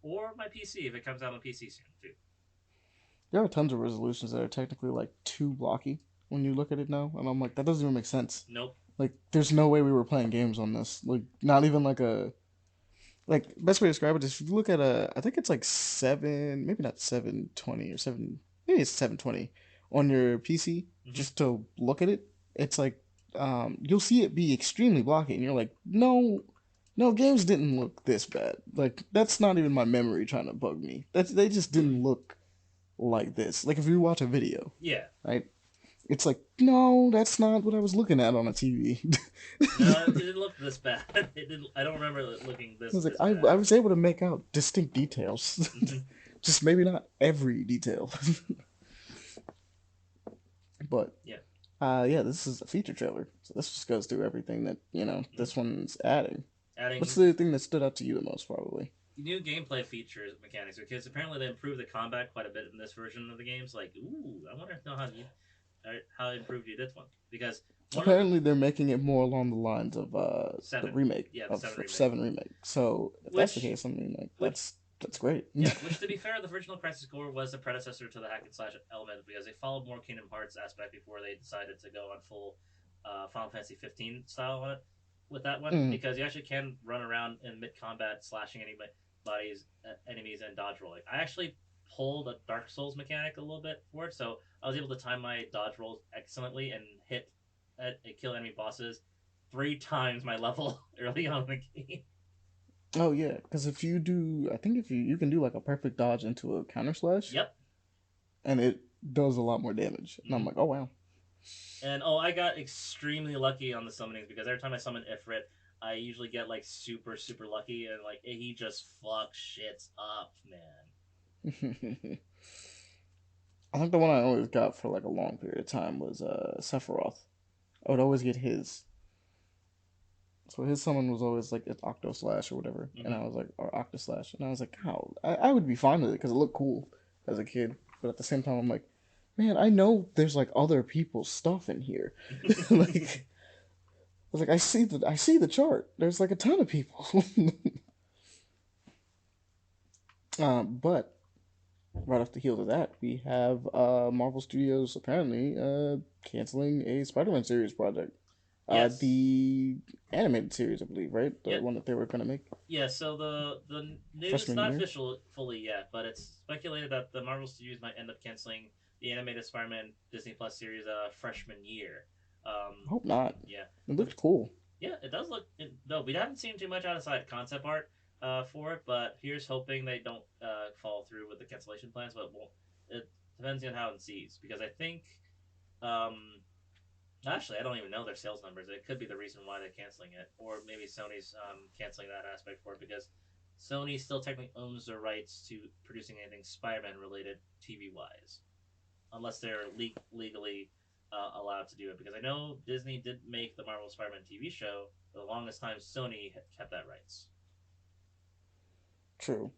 or my PC if it comes out on PC soon too. There are tons of resolutions that are technically like too blocky when you look at it now, and I'm like, that doesn't even make sense. Nope. Like, there's no way we were playing games on this. Like, not even like best way to describe it is if you look at I think it's like maybe not 720 or maybe it's 720 on your PC. Mm-hmm. Just to look at it, it's like you'll see it be extremely blocky, and you're like, no, games didn't look this bad. Like that's not even my memory trying to bug me. They just didn't look like this. Like if you watch a video, Yeah. right? It's like, no, that's not what I was looking at on a TV. No, it didn't look this bad. It didn't. I don't remember it looking this. I was like, this I bad. was able to make out distinct details, Mm-hmm. just maybe not every detail. But Yeah. yeah, this is a feature trailer, so this just goes through everything that this one's adding. Adding What's the thing that stood out to you the most, probably? new gameplay features mechanics because apparently they improved the combat quite a bit in this version of the games. Like, ooh, I wonder how improved you did one because Apparently, they're making it more along the lines of the Seven. remake Yeah, the of Seven remake. Seven remake. So if that's the Which- case, I mean, like which- that's That's great. Yeah, which to be fair, the original Crisis Core was the predecessor to the hack and slash element because they followed more Kingdom Hearts aspect before they decided to go on full Final Fantasy 15 style on it with that one Mm. because you actually can run around in mid combat slashing anybody's enemies and dodge rolling. I actually pulled a Dark Souls mechanic a little bit for it, so I was able to time my dodge rolls excellently and hit kill enemy bosses 3 times my level early on in the game. Oh yeah, because if you do, I think if you can do like a perfect dodge into a counter slash, Yep. and it does a lot more damage. And I'm Mm-hmm. like, oh wow. And I got extremely lucky on the summonings because every time I summon Ifrit, I usually get like super super lucky and like he just fucks shits up, man. I think the one I always got for like a long period of time was Sephiroth. I would always get his. So his summon was always like it's Octo Slash or whatever, and Mm-hmm. I was like, or Octo Slash, and I was like, how? I would be fine with it because it looked cool as a kid, but at the same time, I'm like, man, I know there's like other people's stuff in here. Like, I was like, I see the chart. There's like a ton of people. But right off the heels of that, we have Marvel Studios apparently canceling a Spider-Man series project. Yes. The animated series, I believe, right? The Yep. one that they were gonna make Yeah. So the news freshman not year. official fully yet, but it's speculated that the Marvel Studios might end up canceling the animated Spider-Man Disney Plus series freshman year. I hope not. Yeah. It The looked cool. Yeah, it does look. No, we haven't seen too much outside concept art for it, but here's hoping they don't follow through with the cancellation plans. But it depends on how it sees because I think. Um, Actually, I don't even know their sales numbers. It could be the reason why they're canceling it, or maybe Sony's canceling that aspect for it because Sony still technically owns the rights to producing anything Spider-Man related TV wise, unless they're legally allowed to do it. Because I know Disney did make the Marvel Spider-Man TV show. For the longest time, Sony had kept that rights. True.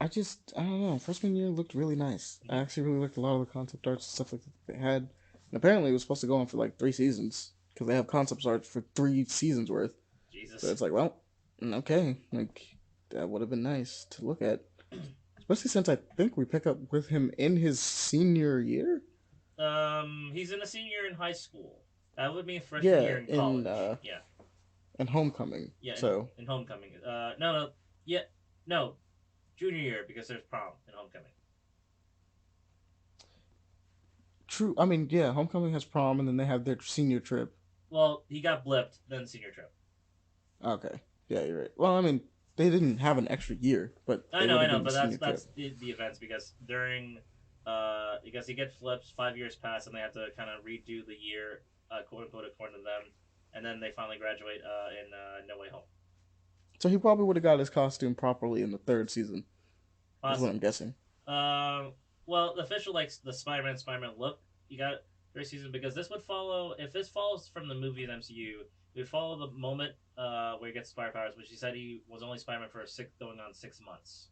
I don't know. Freshman year looked really nice. I Mm-hmm. actually really liked a lot of the concept arts and stuff like that they had. And apparently, it was supposed to go on for like 3 seasons because they have concept art for 3 seasons worth. So Jesus. it's like, well, okay, like that would have been nice to look at, especially since I think we pick up with him in his senior year. He's in a senior in high school. That would mean freshman Yeah, year in college. Yeah, in Homecoming. yeah, So in homecoming. No, no, yeah, no, junior year because there's prom in homecoming. true. I mean, yeah, Homecoming has prom, and then they have their senior trip. Well, he got blipped, then senior trip. Okay, yeah, you're right. Well, I mean, they didn't have an extra year, but they would I have know, been the but senior trip. that's the events because during because he gets flipped, 5 years pass, and they have to kind of redo the year, quote unquote, according to them, and then they finally graduate in No Way Home. So he probably would have got his costume properly in the third season. Is what I'm Possibly. guessing. Um, well, the official like the Spider-Man look you got first season because this would follow if this follows from the movie MCU, it would follow the moment where he gets Spider powers, which he said he was only Spider-Man for going on 6 months.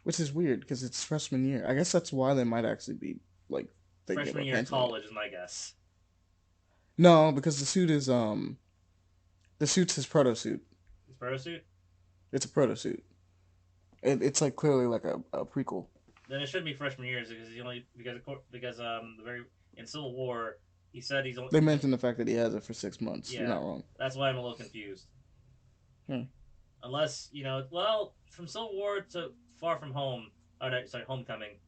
Which is weird because it's freshman year. I guess that's why they might actually be like thinking Freshman about year in canceling it. college is my guess. No, because the suit's his proto suit. His proto suit. It's a proto suit. It's like clearly like a prequel. Then it should be freshman years because he only because the very in Civil War he said They he's mentioned the fact that he has it for 6 months. You're yeah. not wrong. That's why I'm a little confused. Hmm. Unless well, from Civil War to Far From Home, oh no, sorry, Homecoming.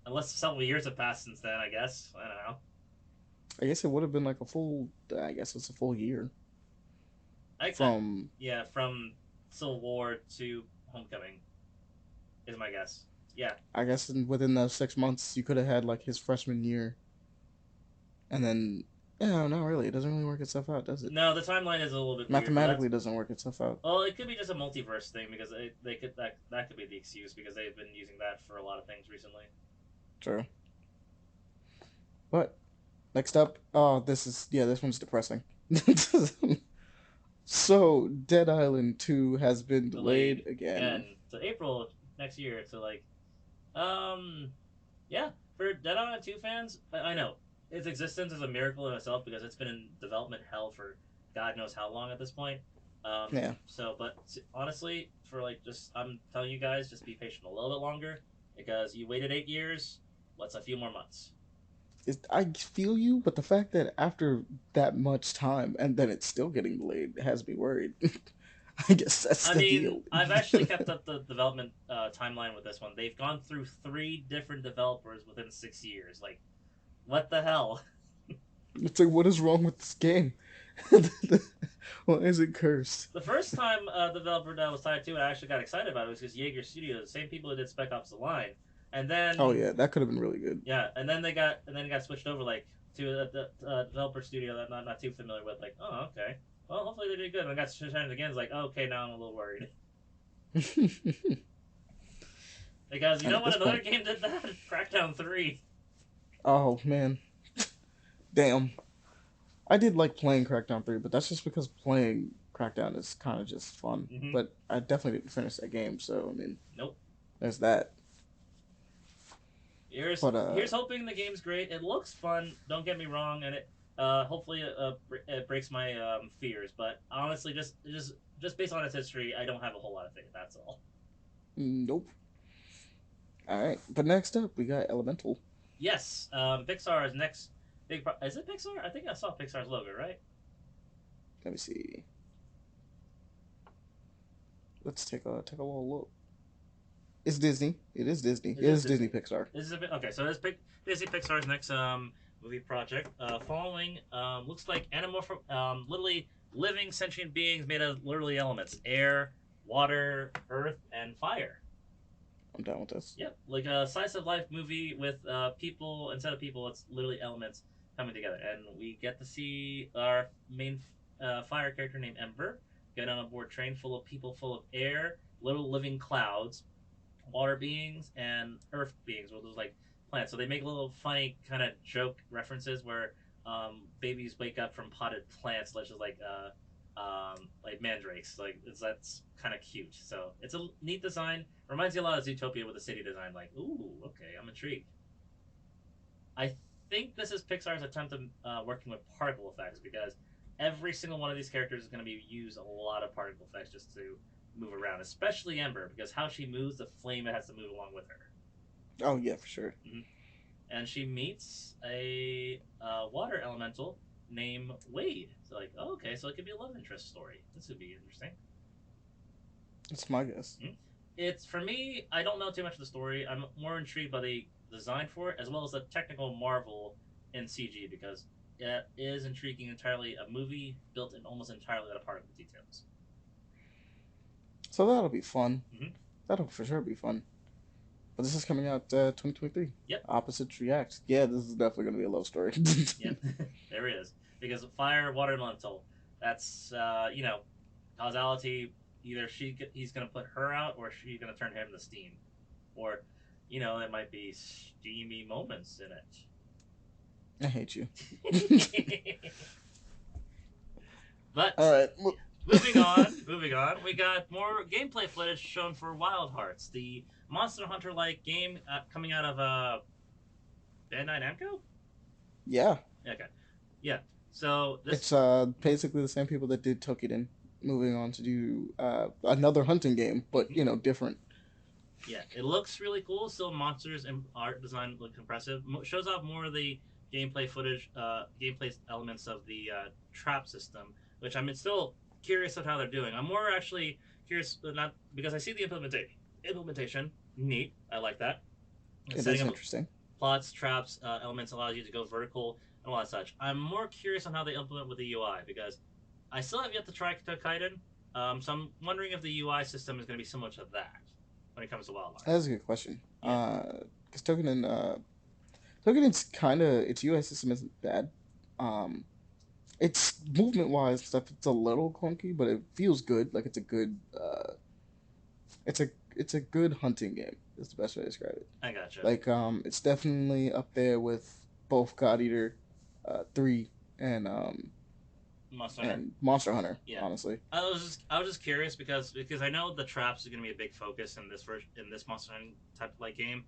Unless several years have passed since then, I guess. I don't know. I guess it would have been like a full. I guess it's a full year I from. yeah, from Civil War to Homecoming is my guess. Yeah. I guess within those 6 months, you could have had like his freshman year, and then yeah, not really. It doesn't really work itself out, does it? No, the timeline is a little bit weird, but that's Mathematically, it doesn't work itself out. well, it could be just a multiverse thing because they could that could be the excuse because they've been using that for a lot of things recently. True. But next up, oh, this one's depressing. So Dead Island 2 has been Delayed delayed again. again to April of next year. So like, um, yeah, for Dead Island 2 fans, I know its existence is a miracle in itself because it's been in development hell for God knows how long at this point. Yeah. But honestly, for like, just I'm telling you guys, just be patient a little bit longer because you waited 8 years. What's a few more months? I feel you, but the fact that after that much time and then it's still getting delayed has me worried. I guess that's I the mean, deal. I've actually kept up the development timeline with this one. They've gone through 3 different developers within 6 years. Like, what the hell? It's like, what is wrong with this game? Why is it cursed? The first time the developer that I was tied to, and I actually got excited about it, was because Jaeger Studios, the same people who did Spec Ops: The Line, and Oh then yeah, that could have been really good. yeah, and then it got switched over like to a developer studio that I'm not too familiar with. Like, oh, okay, well, hopefully they did good. And I got switched again. It's like, oh, okay, now I'm a little worried because you And know at what? this Another point, game did that. Crackdown 3. oh man, damn. I did like playing Crackdown 3, but that's just because playing Crackdown is kind of just fun. Mm-hmm. But I definitely didn't finish that game, so I mean, Nope. there's that. Here's But here's hoping the game's great. It looks fun. Don't get me wrong, and hopefully it breaks my fears. But honestly, just based on its history, I don't have a whole lot of faith. That's all. nope. All right. But next up, we got Elemental. Yes, Pixar's next is it Pixar? I think I saw Pixar's logo, right? Let me see. Let's take a little look. It's Disney. It is Disney. It It is is Disney Disney. Pixar. This is a bit okay. So this Disney Pixar's next movie project, following looks like anamorph literally living sentient beings made of literally elements: air, water, earth, and fire. I'm down with this. Yep, like a slice of life movie with people instead of people. It's literally elements coming together, and we get to see our main fire character named Ember get on a board train full of people, full of air, little living clouds, water beings, and earth beings, where there's like plants. So they make little funny kind of joke references where babies wake up from potted plants, such as like mandrakes. Like that's kind of cute. So it's a neat design. Reminds you a lot of Zootopia with the city design. Like, ooh, okay, I'm intrigued. I think this is Pixar's attempt at working with particle effects because every single one of these characters is going to be use a lot of particle effects just to move around, especially Ember because how she moves, the flame has to move along with her. Oh yeah, for sure. Mm-hmm. And she meets a water elemental named Wade. So like, oh, okay, so it could be a love interest story. This would be interesting. That's my guess. Mm-hmm. It's for me. I don't know too much of the story. I'm more intrigued by the design for it as well as the technical marvel in CG because it is intriguing. Entirely a movie built in almost entirely out of particle details. So that'll be fun. Mm-hmm. That'll for sure be fun. But this is coming out 2023. Yep. Opposites react. Yeah, this is definitely gonna be a love story. Yep. There it is. Because fire, water, elemental. That's causality. Either he's gonna put her out, or she's gonna turn him to steam, or there might be steamy moments in I hate you. it. But All right. moving on. We got more gameplay footage shown for Wild Hearts, the Monster Hunter-like game coming out of Bandai Namco. Yeah. Okay, yeah. So this It's basically the same people that did Tokiden, moving on to do another hunting game, but different. Yeah, it looks really cool. Still, monsters and art design look impressive. Shows off more of the gameplay footage, gameplay elements of the trap system, which I'm still curious of how they're doing. I'm more actually curious, not because I see the implementation. Neat, I like that. And It setting is up interesting. plots, traps, elements allows you to go vertical and all that such. I'm more curious on how they implement with the UI because I still have yet to try Kaiden. So I'm wondering if the UI system is going to be similar to that when it comes to Wild Hearts. That's a good question. Yeah. Because Tokiden's kind of its UI system isn't bad. It's movement wise stuff. It's a little clunky, but it feels good. Like it's a good. It's a good hunting game. Is the best way to describe it. I gotcha. Like it's definitely up there with both God Eater, 3 and Monster Hunter. Yeah. Honestly, I was just curious because I know the traps are going to be a big focus in this Monster Hunting type of like game.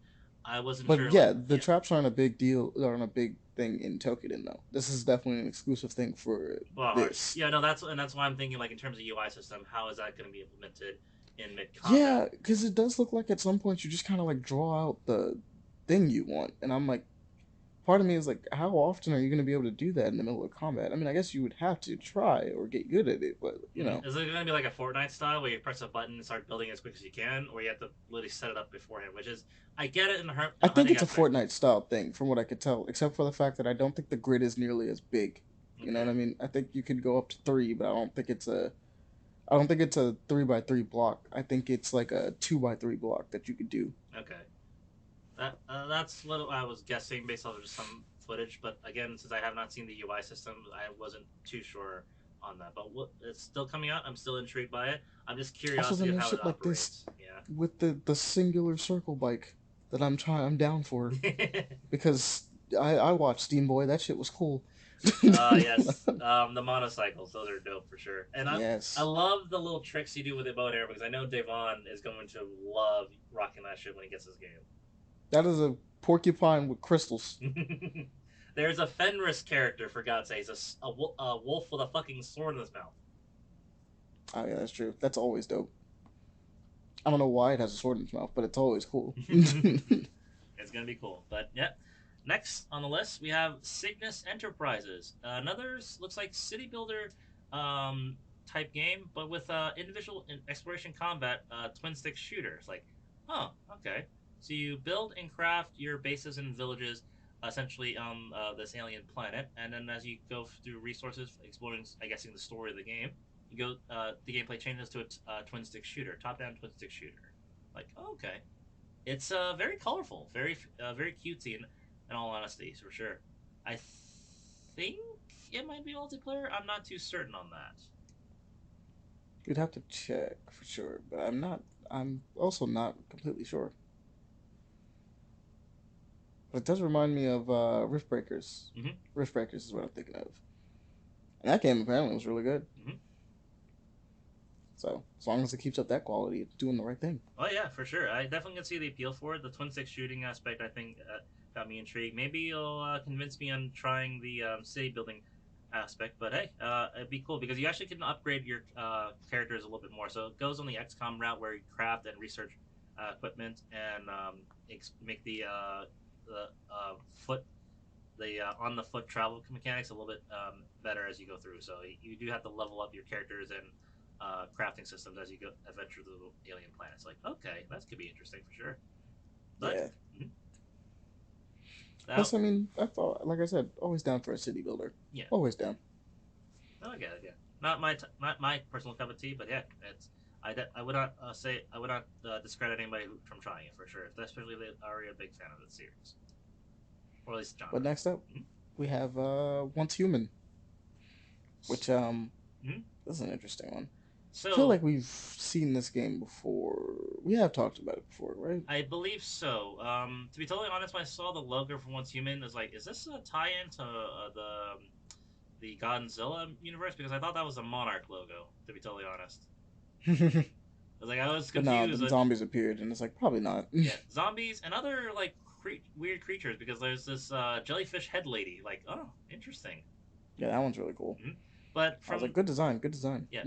I wasn't But sure. Like, yeah, the yeah. traps aren't a big deal, aren't a big thing in Tokiden though. This is definitely an exclusive thing for Well, hearts. this. Yeah, no, that's why I'm thinking like in terms of UI system, how is that going to be implemented in mid combat? Yeah, because it does look like at some point you just kind of like draw out the thing you want, and I'm like, part of me is like, how often are you going to be able to do that in the middle of combat? I mean, I guess you would have to try or get good at it, but you know, Is it going to be like a Fortnite style where you press a button and start building as quick as you can, or you have to literally set it up beforehand? Which is, I get it in I the think hunting it's a aspect. Fortnite style thing, from what I could tell, except for the fact that I don't think the grid is nearly as big. You know what Okay, I mean? I think you could go up to three, but I don't think it's a 3x3 block. I think it's like a 2x3 block that you could do. okay. That's what I was guessing based off of just some footage. But again, since I have not seen the UI system, I wasn't too sure on that. But it's still coming out. I'm still intrigued by it. I'm just Also, curiosity then of there's how it shit like this operates. Yeah. with the singular circle bike that I'm down for because I watched Steam Boy. That shit was cool. Yes. The motorcycles, those are dope for sure. And I Yes, love the little tricks you do with the boat air because I know Devon is going to love rocking that shit when he gets his that is a porcupine with crystals. game. There's a Fenris character, for God's sake. He's a wolf with a fucking sword in his mouth. Oh yeah, that's true. That's always dope. I don't know why it has a sword in its mouth, but it's always cool. It's gonna be cool. But yeah. Next on the list, we have Cygnus Enterprises. Another looks like city builder um, type game, but with individual exploration combat twin stick shooters. Like, oh, okay. So you build and craft your bases and villages essentially on this alien planet, and then as you go through resources, exploring, I guessing the story of the game, you go. The gameplay changes to a twin stick shooter, top down twin stick shooter. Like, oh, okay. It's very colorful, very cutesy, in all honesty, for sure. I think it might be multiplayer. I'm not too certain on that. You'd have to check for sure, but I'm not. I'm also not completely sure. But it does remind me of Rift Breakers. Mm-hmm. Rift Breakers is what I'm thinking of, and that game apparently was really good. Mm-hmm. So as long as it keeps up that quality, it's doing the right thing. Oh yeah, for sure. I definitely can see the appeal for it. The twin stick shooting aspect, I think, got me intrigued. Maybe it'll convince me on trying the city building aspect. But hey, it'd be cool because you actually can upgrade your characters a little bit more. So it goes on the XCOM route where you craft and research equipment and make foot the on the foot travel mechanics a little bit better as you go through. So you do have to level up your characters and crafting systems as you go adventure through the alien planets. Like, okay, that could be interesting for sure. But Yeah. mm, that, Plus, I mean, I thought, like I said, always down for a city builder. yeah, Always down. I get it. Yeah, not my personal cup of tea, but yeah, it's. I would not say I would not discredit anybody from trying it for sure, especially if they are already a big fan of the series or at least But genre. next up, Mm-hmm. we have Once Human, which Mm-hmm. this is an interesting one. I feel So like we've seen this game before. We have talked about it before, right? I believe so. To be totally honest, when I saw the logo for Once Human, I was like, is this a tie-in to the Godzilla universe? Because I thought that was a Monarch logo. To be totally honest, I was like, I was But no, confused. then zombies appeared, and it's like probably not. Yeah, zombies and other like weird creatures. Because there's this jellyfish head lady. Like, oh, interesting. Yeah, that one's really cool. Mm-hmm. But I was like, from good design, good design. yeah,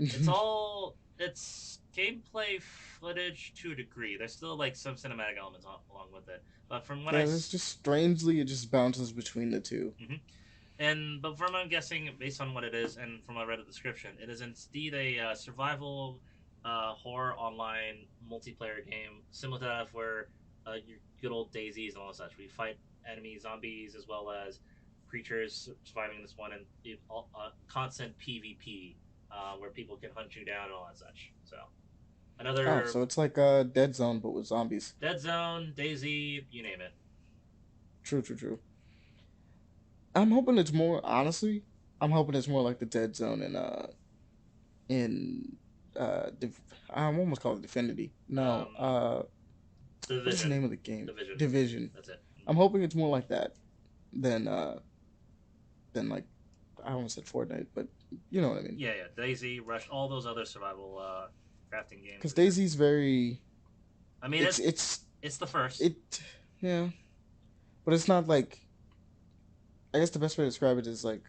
it's gameplay footage to a degree. There's still like some cinematic elements along with it. But from what Yeah, there's just strangely it just bounces between the 2. mm-hmm. But from what I'm guessing, based on what it is, and from what I read the description, it is indeed a survival horror online multiplayer game, similar to that where your good old daisies and all such. We fight enemy zombies as well as creatures surviving this one, and constant PvP where people can hunt you down and all that such. So Oh, another so it's like Dead Zone but with zombies. Dead Zone, Daisy, you name it. True, true, true. I'm hoping it's more honestly. I'm hoping it's more like the Dead Zone in I almost call it Divinity. No, Um, what is the Division, name of the game? Division. Division. That's it. I'm hoping it's more like that than like I almost said Fortnite, but you know what I mean. Yeah. Daisy, Rush, all those other survival crafting games Because for sure. Daisy's very I mean, it's it's the first. it Yeah, but it's not like I guess the best way to describe it is like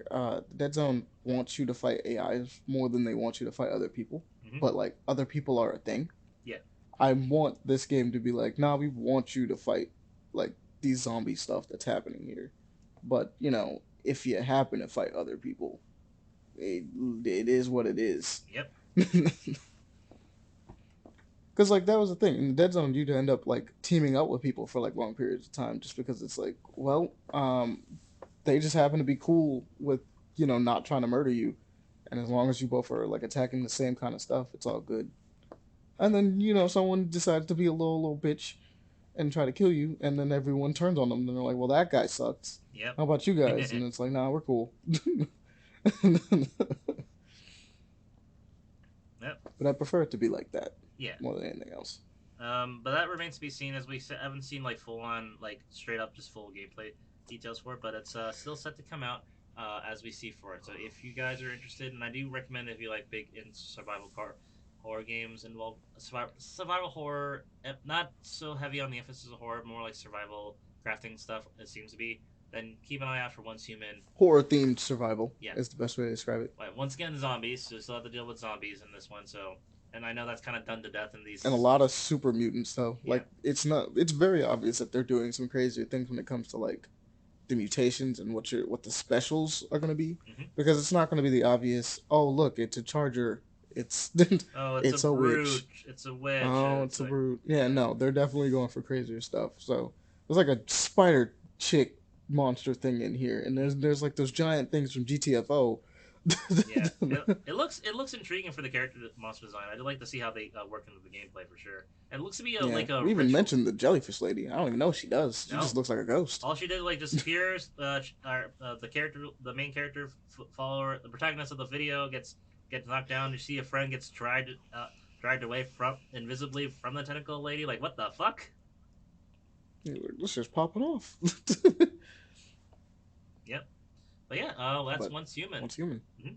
Dead Zone wants you to fight AIs more than they want you to fight other people. Hmm. But like other people are a thing. Yeah. I want this game to be like, nah, we want you to fight like these zombie stuff that's happening here. But if you happen to fight other people, it, it is what it is. Yep. Because like that was the thing in the Dead Zone, you'd end up like teaming up with people for like long periods of time, just because it's like, well, they just happen to be cool with not trying to murder you, and as long as you both are like attacking the same kind of stuff, it's all good. And then someone decides to be a little bitch and try to kill you, and then everyone turns on them, and they're like, well, that guy sucks. Yep. How about you guys? And it's like, nah, we're cool. Yep. But I prefer it to be like that Yeah. more than anything else. But that remains to be seen, as we haven't seen like full on, like straight up just full gameplay details for it, but it's still set to come out as we see for it. So if you guys are interested, and I do recommend if you like big in survival horror games involved survival horror, not so heavy on the emphasis of horror, more like survival crafting stuff. It seems to be. Then keep an eye out for Once Human. Horror themed survival, Yeah, is the best way to describe it. right. Once again, zombies. So we still have to deal with zombies in this one. So, and I know that's kind of done to death in these. And a lot of super mutants though. Yeah. Like it's very obvious that they're doing some crazier things when it comes to like the mutations and what the specials are going to be, Mm-hmm. because it's not going to be the obvious, oh look, it's a charger, it's Oh, it's a a brute. witch, It's a witch. oh it's a like, brute. Yeah, no, they're definitely going for crazier stuff. So there's like a spider chick monster thing in here, and there's like those giant things from GTFO. Yeah, it looks intriguing for the character monster design. I'd like to see how they work into the gameplay for sure. And it looks to be Yeah, like a we even ritual. mentioned the jellyfish lady. I don't even know what she does. She No. just looks like a ghost. All she did like just appears. The main character, follower, the protagonist of the video gets knocked down. You see a friend gets dragged away from invisibly from the tentacle lady. Like, what the fuck? It's just popping off. Yep. But yeah, that's But Once Human. Once Human. Mm-hmm.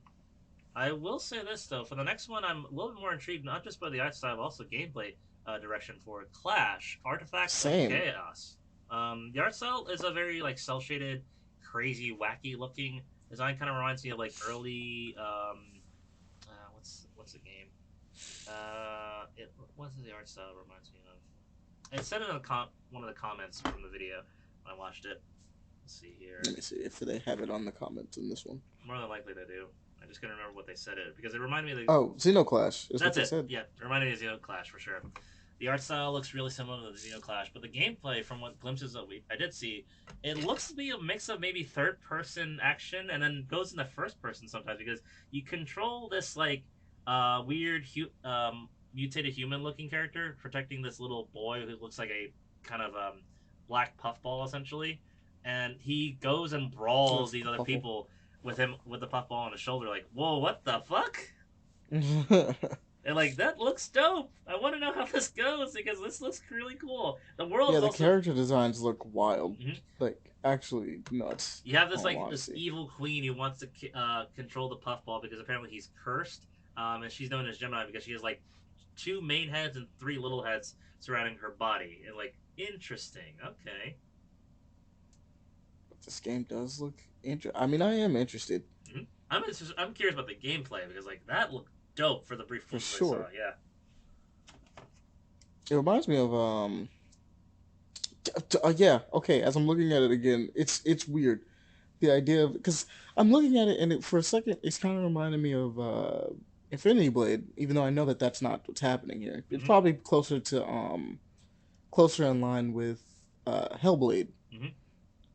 I will say this though, for the next one, I'm a little bit more intrigued, not just by the art style, but also gameplay direction for Clash Artifacts Same. of Chaos. The art style is a very like cel shaded, crazy, wacky looking design. Kind of reminds me of like early what's the game? What's the art style reminds me of? It said in one of the comments from the video when I watched it. Let's see here. Let me see if they have it on the comments in this one. More than likely they do. I just couldn't remember what they said it because it reminded me of Oh, Xenoclash is what That's they it. said. Yeah, it reminded me of Xenoclash for sure. The art style looks really similar to the Xenoclash, but the gameplay, from what glimpses that I did see, it looks to be a mix of maybe third-person action and then goes into first-person sometimes, because you control this like weird mutated human-looking character protecting this little boy who looks like a kind of black puffball essentially, and he goes and brawls these other people with him with the puffball on his shoulder. Like, whoa, what the fuck? And like, that looks dope. I want to know how this goes because this looks really cool. The world, yeah, is the also... character designs look wild, Mhm. like actually nuts. You have this like honesty. this evil queen who wants to control the puffball because apparently he's cursed, and she's known as Gemini because she has like 2 main heads and 3 little heads surrounding her body. And like, interesting. Okay. But this game does look interesting. I mean, I am interested. Mm-hmm. I'm curious about the gameplay because like that looked dope for the brief For footage I sure. saw. Yeah. It reminds me of yeah, okay, as I'm looking at it again, it's weird. The idea of, because I'm looking at it and for a second it's kind of reminding me of Infinity Blade, even though I know that that's not what's happening here. It's Mhm. probably closer in line with Hellblade Mhm.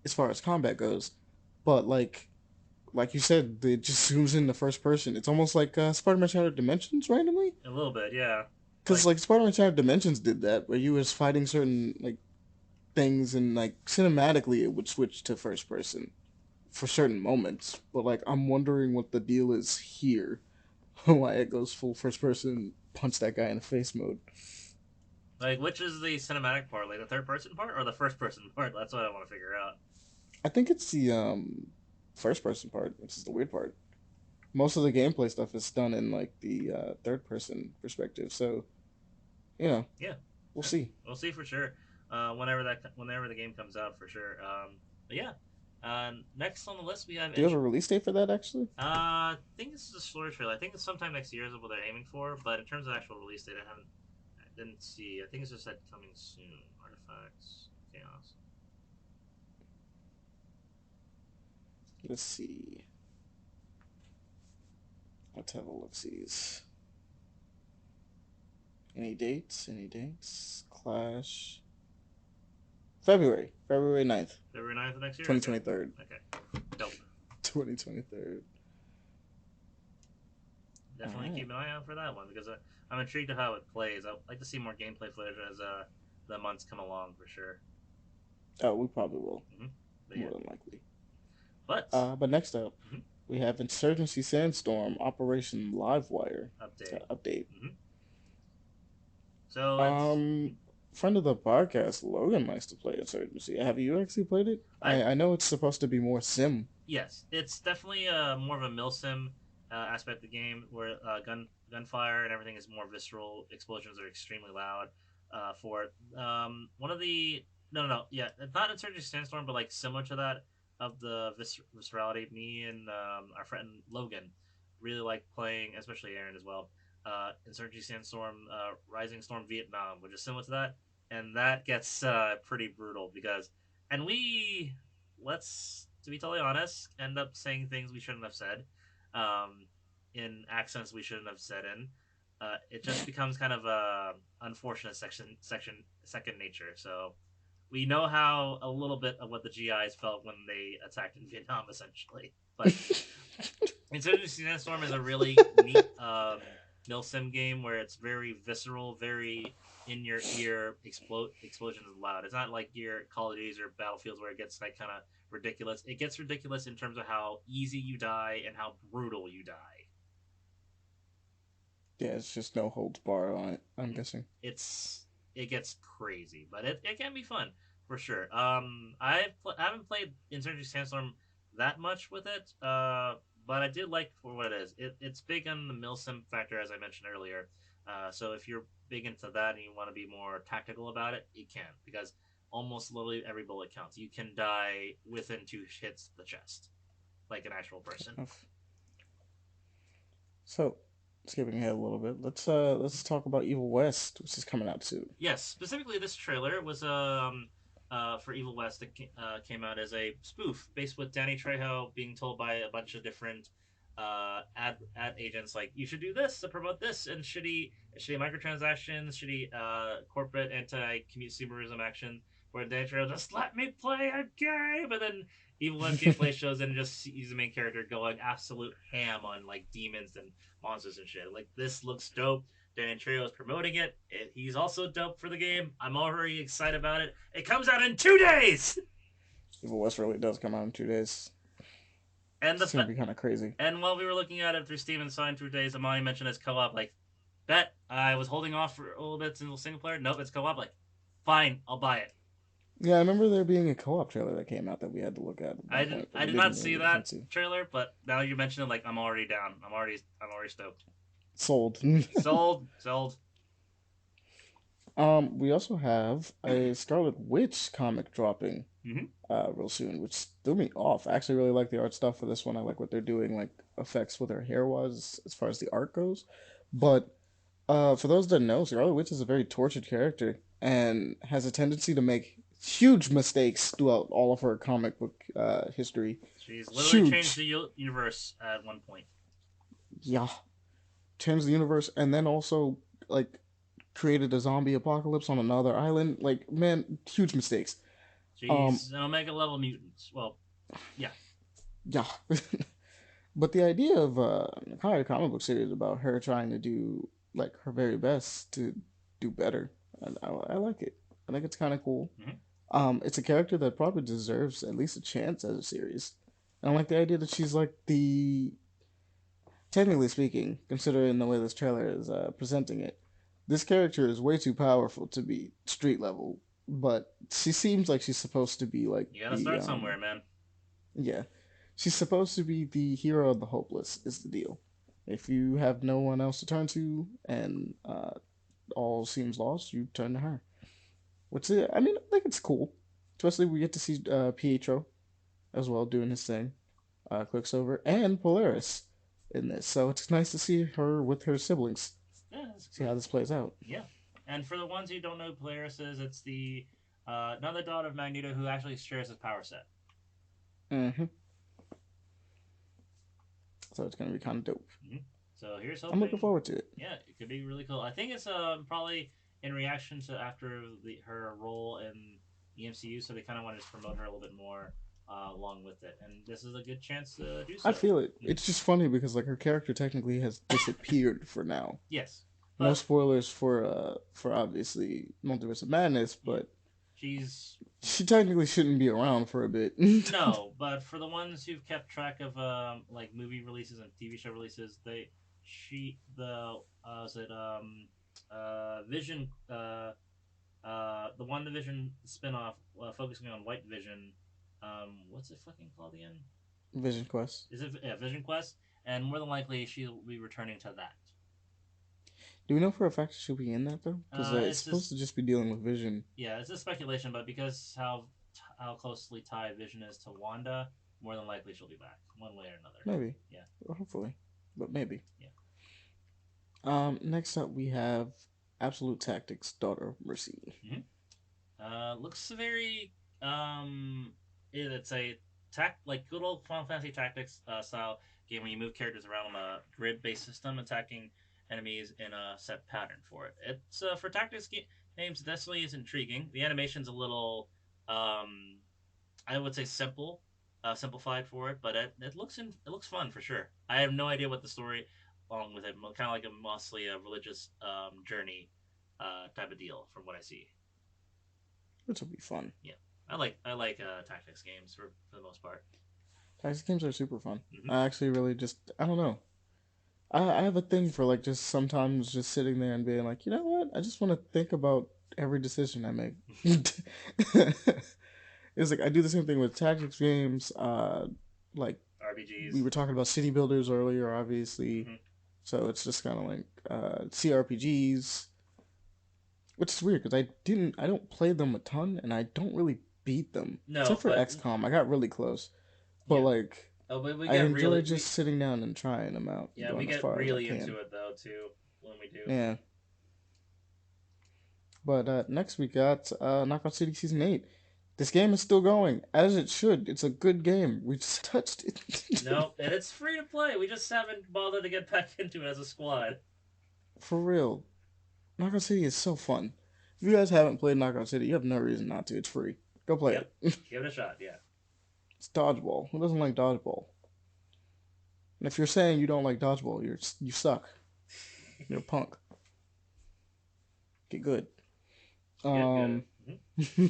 as far as combat goes. But like you said, it just zooms in the first person. It's almost like Spider-Man Shattered Dimensions randomly. A little bit, yeah. Because like Spider-Man Shattered Dimensions did that, where you was fighting certain like things, and like cinematically it would switch to first person for certain moments. But like I'm wondering what the deal is here, why it goes full first person, punch that guy in the face mode. Like, which is the cinematic part? Like the third person part or the first person part? That's what I want to figure out. I think it's the first person part, which is the weird part. Most of the gameplay stuff is done in like the third person perspective, so Yeah. we'll see. We'll see for sure. whenever the game comes out for sure. But yeah, next on the list we have Do you have a release date for that actually? I think this is a story trailer. I think it's sometime next year is what they're aiming for. But in terms of actual release date, I didn't see. I think it's just said coming soon. Artifacts, chaos. Let's see. Let's have a look. Sees. Any dates? Any dates? Clash. February 9th, February 9th of next year. Okay. 2023. Okay. Dope. 2023. All Definitely right. keep an eye out for that one because I'm intrigued to how it plays. I'd like to see more gameplay footage as the months come along for sure. Oh, we probably will, hmm But yeah, more than likely. but But next up, mhm, we have Insurgency Sandstorm Operation Livewire update. update. hmm So it's Um, friend of the podcast, Logan likes to play Insurgency. Have you actually played it? I I know it's supposed to be more sim. Yes, it's definitely more of a milsim aspect of the game where gunfire and everything is more visceral. Explosions are extremely loud for it. One of the no, yeah, not Insurgency Sandstorm, but like similar to that of the viscerality. Me and our friend Logan really like playing, especially Aaron as well. Insurgency Sandstorm, Rising Storm Vietnam, which is similar to that, and that gets pretty brutal because, and we let's to be totally honest, end up saying things we shouldn't have said, um, in accents we shouldn't have said in. It just becomes kind of a unfortunate second nature. So we know how a little bit of what the GIs felt when they attacked in Vietnam, essentially. But Insurgency Sandstorm is a really neat milsim game where it's very visceral, very in your ear. Explosions is loud. It's not like your Call of Duties or Battlefields where it gets like kind of ridiculous. It gets ridiculous in terms of how easy you die and how brutal you die. Yeah, it's just no holds barred on it. I'm Mhm. guessing. It's it gets crazy, but it can be fun for sure. I haven't played Insurgency Sandstorm that much with it, but I did like for what it is. It's big on the milsim factor, as I mentioned earlier. So if you're big into that and you want to be more tactical about it, you can because almost literally every bullet counts. You can die within two hits to the chest, like an actual person. So, skipping ahead a little bit, let's talk about Evil West, which is coming out soon. Yes, specifically this trailer was for Evil West that came out as a spoof based with Danny Trejo being told by a bunch of different ad agents like you should do this to promote this and shitty microtransactions, shitty corporate anti consumerism action where Danny Trejo just let me play a game, but then Evil West gameplay shows and just sees the main character going absolute ham on like demons and monsters and shit. Like this looks dope. Dan Trejo is promoting it. He's also dope for the game. I'm already excited about it. It comes out in 2 days, Evil West really does come out in 2 days. and It's gonna be kind of crazy. and while we were looking at it through Steam and saw in 2 days, Ahmani mentioned it's co-op. Like, bet I was holding off for a little bit single player. Nope, it's co-op. Like, fine, I'll buy it. Yeah, I remember there being a co-op trailer that came out that we had to look at one point, but I we did not didn't see really get a that chance to. trailer, but now you mention it, like I'm already down. I'm already stoked. Sold. Sold. We also have a Scarlet Witch comic dropping Mm-hmm. real soon, which threw me off. I actually really like the art stuff for this one. I like what they're doing, like effects with her hair was as far as the art goes. But for those that know, Scarlet Witch is a very tortured character and has a tendency to make huge mistakes throughout all of her comic book history. She's literally changed Huge, the universe at one point. yeah, changed the universe, and then also like created a zombie apocalypse on another island. Like, man, huge mistakes. Um, She's an Omega level mutant. Well, yeah. yeah. But the idea of kind of a comic book series about her trying to do like her very best to do better, I like it. I think it's kind of cool. Mm-hmm. It's a character that probably deserves at least a chance as a series. And I like the idea that she's like the, technically speaking, considering the way this trailer is presenting it, this character is way too powerful to be street level. But she seems like she's supposed to be like You gotta the start somewhere, man. yeah, she's supposed to be the hero of the hopeless, is the deal. If you have no one else to turn to and all seems lost, you turn to her. Which is, I mean, I think it's cool. Especially we get to see Pietro as well doing his thing, Quicksilver, and Polaris in this. So it's nice to see her with her siblings. Yeah, that's See great. how this plays out. Yeah, and for the ones who don't know who Polaris is, it's the another daughter of Magneto who actually shares his power set. Hmm. So it's gonna be kind of dope. Mm-hmm. So here's I'm looking hoping. forward to it. Yeah, it could be really cool. I think it's probably in reaction to after her role in the MCU, so they kind of wanted to promote her a little bit more along with it, and this is a good chance to do I so. feel it. Mm-hmm. It's just funny because like her character technically has disappeared for now. Yes, No but spoilers for obviously Multiverse of Madness, yeah, but she's she technically shouldn't be around for a bit. no, but for the ones who've kept track of like movie releases and TV show releases, she the was it Vision the One Division spinoff focusing on White Vision. What's it fucking called again? Vision Quest. Is it Vision Quest? And more than likely, she'll be returning to that. Do we know for a fact she'll be in that though? Because it's It's supposed just to just be dealing with Vision. yeah, it's a speculation, but because how closely tied Vision is to Wanda, more than likely she'll be back one way or another. Maybe. Yeah. Or hopefully. But maybe. Yeah. Next up we have Absolute Tactics, Daughter of Mercy. Mm-hmm. Looks very it's a like good old Final Fantasy Tactics style game where you move characters around on a grid based system, attacking enemies in a set pattern for it. It's for tactics games, definitely is intriguing. The animation's a little, I would say simplified for it, but it looks fun for sure. I have no idea what the story along with it, kind of like a mostly a religious journey type of deal from what I see. Which will be fun. Yeah, I like tactics games for the most part. Tactics games are super fun. Mm-hmm. I actually really just I don't know. I have a thing for like just sometimes just sitting there and being like, you know what? I just want to think about every decision I make. It's like I do the same thing with tactics games. Like we RPGs. were talking about city builders earlier, obviously. Mm-hmm. So it's just kind of like CRPGs, which is weird because I don't play them a ton, and I don't really beat them except No, for but XCOM. I got really close, but yeah. like Oh, but we I get enjoy really just sitting down and trying them out, yeah we going as get far as I really can. into it though too when we do. Yeah. But next we got Knockout City Season 8. This game is still going, as it should. It's a good game. We just touched it. No, and it's free to play. We just haven't bothered to get back into it as a squad. For real. Knockout City is so fun. If you guys haven't played Knockout City, you have no reason not to. It's free. Go play Yep, it. give it a shot. Yeah. It's dodgeball. Who doesn't like dodgeball? And if you're saying you don't like dodgeball, you suck. You're a punk. Get good. Good, good. Um, Mm-hmm.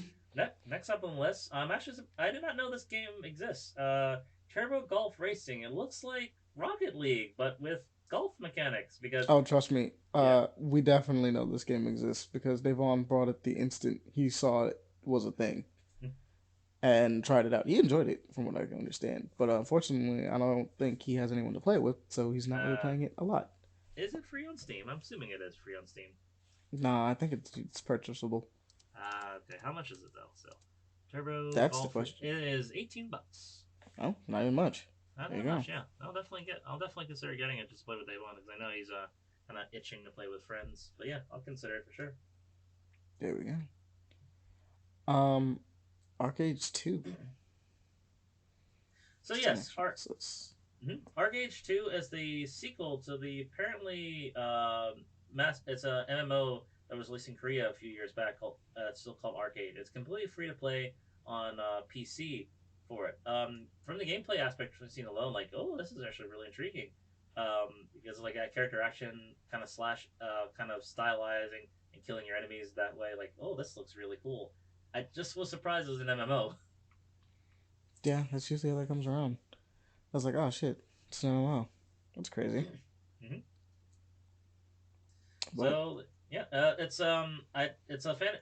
Next up on the list, actually, I did not know this game exists. Turbo Golf Racing. It looks like Rocket League, but with golf mechanics. Because oh, trust me. yeah, We definitely know this game exists because Devon brought it the instant he saw it was a thing and tried it out. He enjoyed it, from what I can understand. But unfortunately, I don't think he has anyone to play it with, so he's not really uh, playing it a lot. is it free on Steam? I'm assuming it is free on Steam. Nah, I think it's purchasable. Okay, how much is it though? So, Turbo That's the Golf. question. It is $18. Oh, not even much. Not There you that go. much, yeah. I'll definitely consider getting it just to play with Dave on because I know he's kind of itching to play with friends. But yeah, I'll consider it for sure. There we go. Arcades 2. So It's yes, next on this list. Arcade 2 is the sequel to the apparently it's a MMO that was released in Korea a few years back. It's still called Arcade. It's completely free to play on PC for it. From the gameplay aspect, we've seen alone, like, oh, this is actually really intriguing. Because like that character action kind of slash, kind of stylizing and killing your enemies that way. Like, oh, this looks really cool. I just was surprised it was an MMO. Yeah, that's usually how that comes around. I was like, oh shit, it's an MMO. That's crazy. Mm-hmm. But So yeah, it's a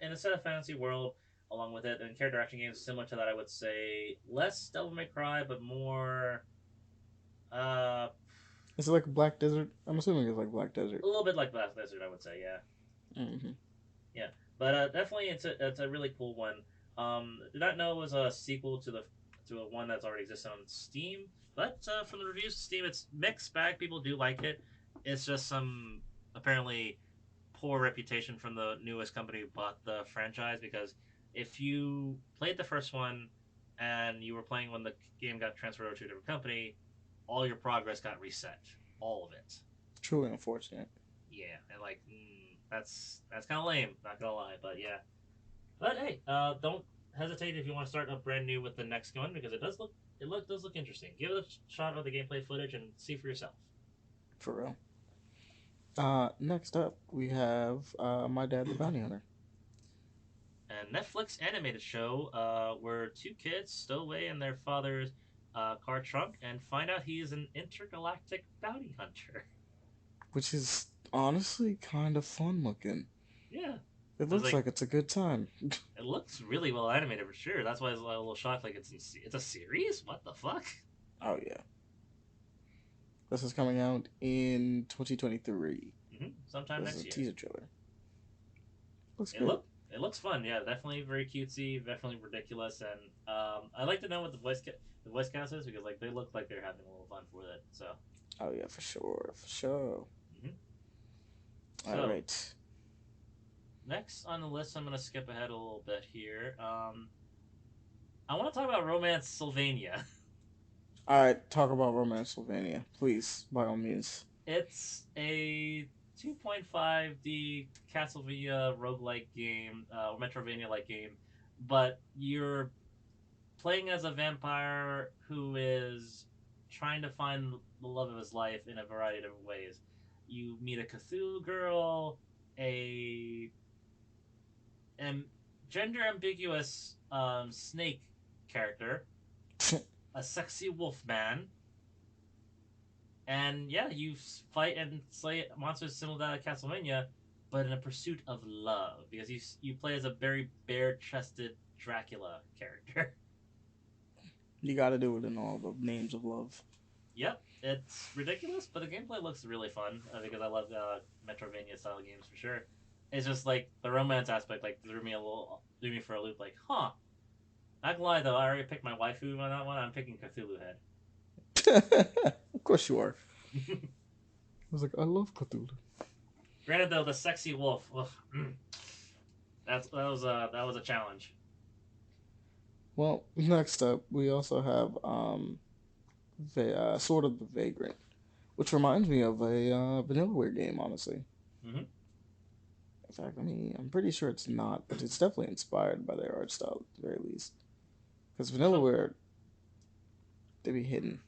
in a set of fantasy world along with it, and character action games similar to that. I would say less Devil May Cry, but more uh is it like Black Desert? I'm assuming it's like Black Desert. a little bit like Last Desert. I would say, yeah, Mm-hmm. yeah. But definitely, it's a really cool one. Did not know it was a sequel to a one that's already existed on Steam. But from the reviews of Steam, it's mixed bag. People do like it. It's just some apparently poor reputation from the newest company who bought the franchise, because if you played the first one and you were playing when the game got transferred over to a different company, all your progress got reset, all of it. Truly unfortunate. Yeah, and like that's kind of lame, not gonna lie, but yeah. But hey, don't hesitate if you want to start up brand new with the next one, because it does look interesting. Give it a shot of the gameplay footage and see for yourself. For real. Next up, we have My Dad the Bounty Hunter. A Netflix animated show where two kids stow away in their father's car trunk and find out he is an intergalactic bounty hunter. Which is honestly kind of fun looking. Yeah, It I was looks like, like it's a good time. it looks really well animated for sure. That's why I was a little shocked. Like it's a series. What the fuck? Oh yeah, this is coming out in 2023. Sometime This is next a year. teaser trailer. Looks It good. look it looks fun. Yeah, definitely very cutesy, definitely ridiculous, and I like to know what the voice cast is, because like they look like they're having a little fun with it. So, Oh yeah, for sure, for sure. hmm All so right, next on the list, I'm gonna skip ahead a little bit here. I want to talk about Romance Sylvania. all right. Talk about Romancevania, please, by all means. It's a 2.5D Castlevania roguelike game, Metrovania like game, but you're playing as a vampire who is trying to find the love of his life in a variety of different ways. You meet a Cthulhu girl, a um, gender ambiguous snake character, a sexy wolf man, and yeah, you fight and slay monsters similar to Castlevania, but in a pursuit of love, because you play as a very bare chested Dracula character. You got to do it in all the names of love. Yep, it's ridiculous, but the gameplay looks really fun, because I love Metrovania style games for sure. It's just like the romance aspect, like threw me for a loop. Like, huh? Not gonna lie though, I already picked my waifu on that one. I'm picking Cthulhu Head. Of course you are. I was like, I love Cthulhu. Granted though, the sexy wolf, ugh, that was a challenge. Well, next up, we also have sort of the Vagrant, which reminds me of a Vanillaware game, honestly. Mm-hmm. In fact, I'm pretty sure it's not, but it's definitely inspired by their art style at the very least. Because Some, Vanillaware, they be hidden.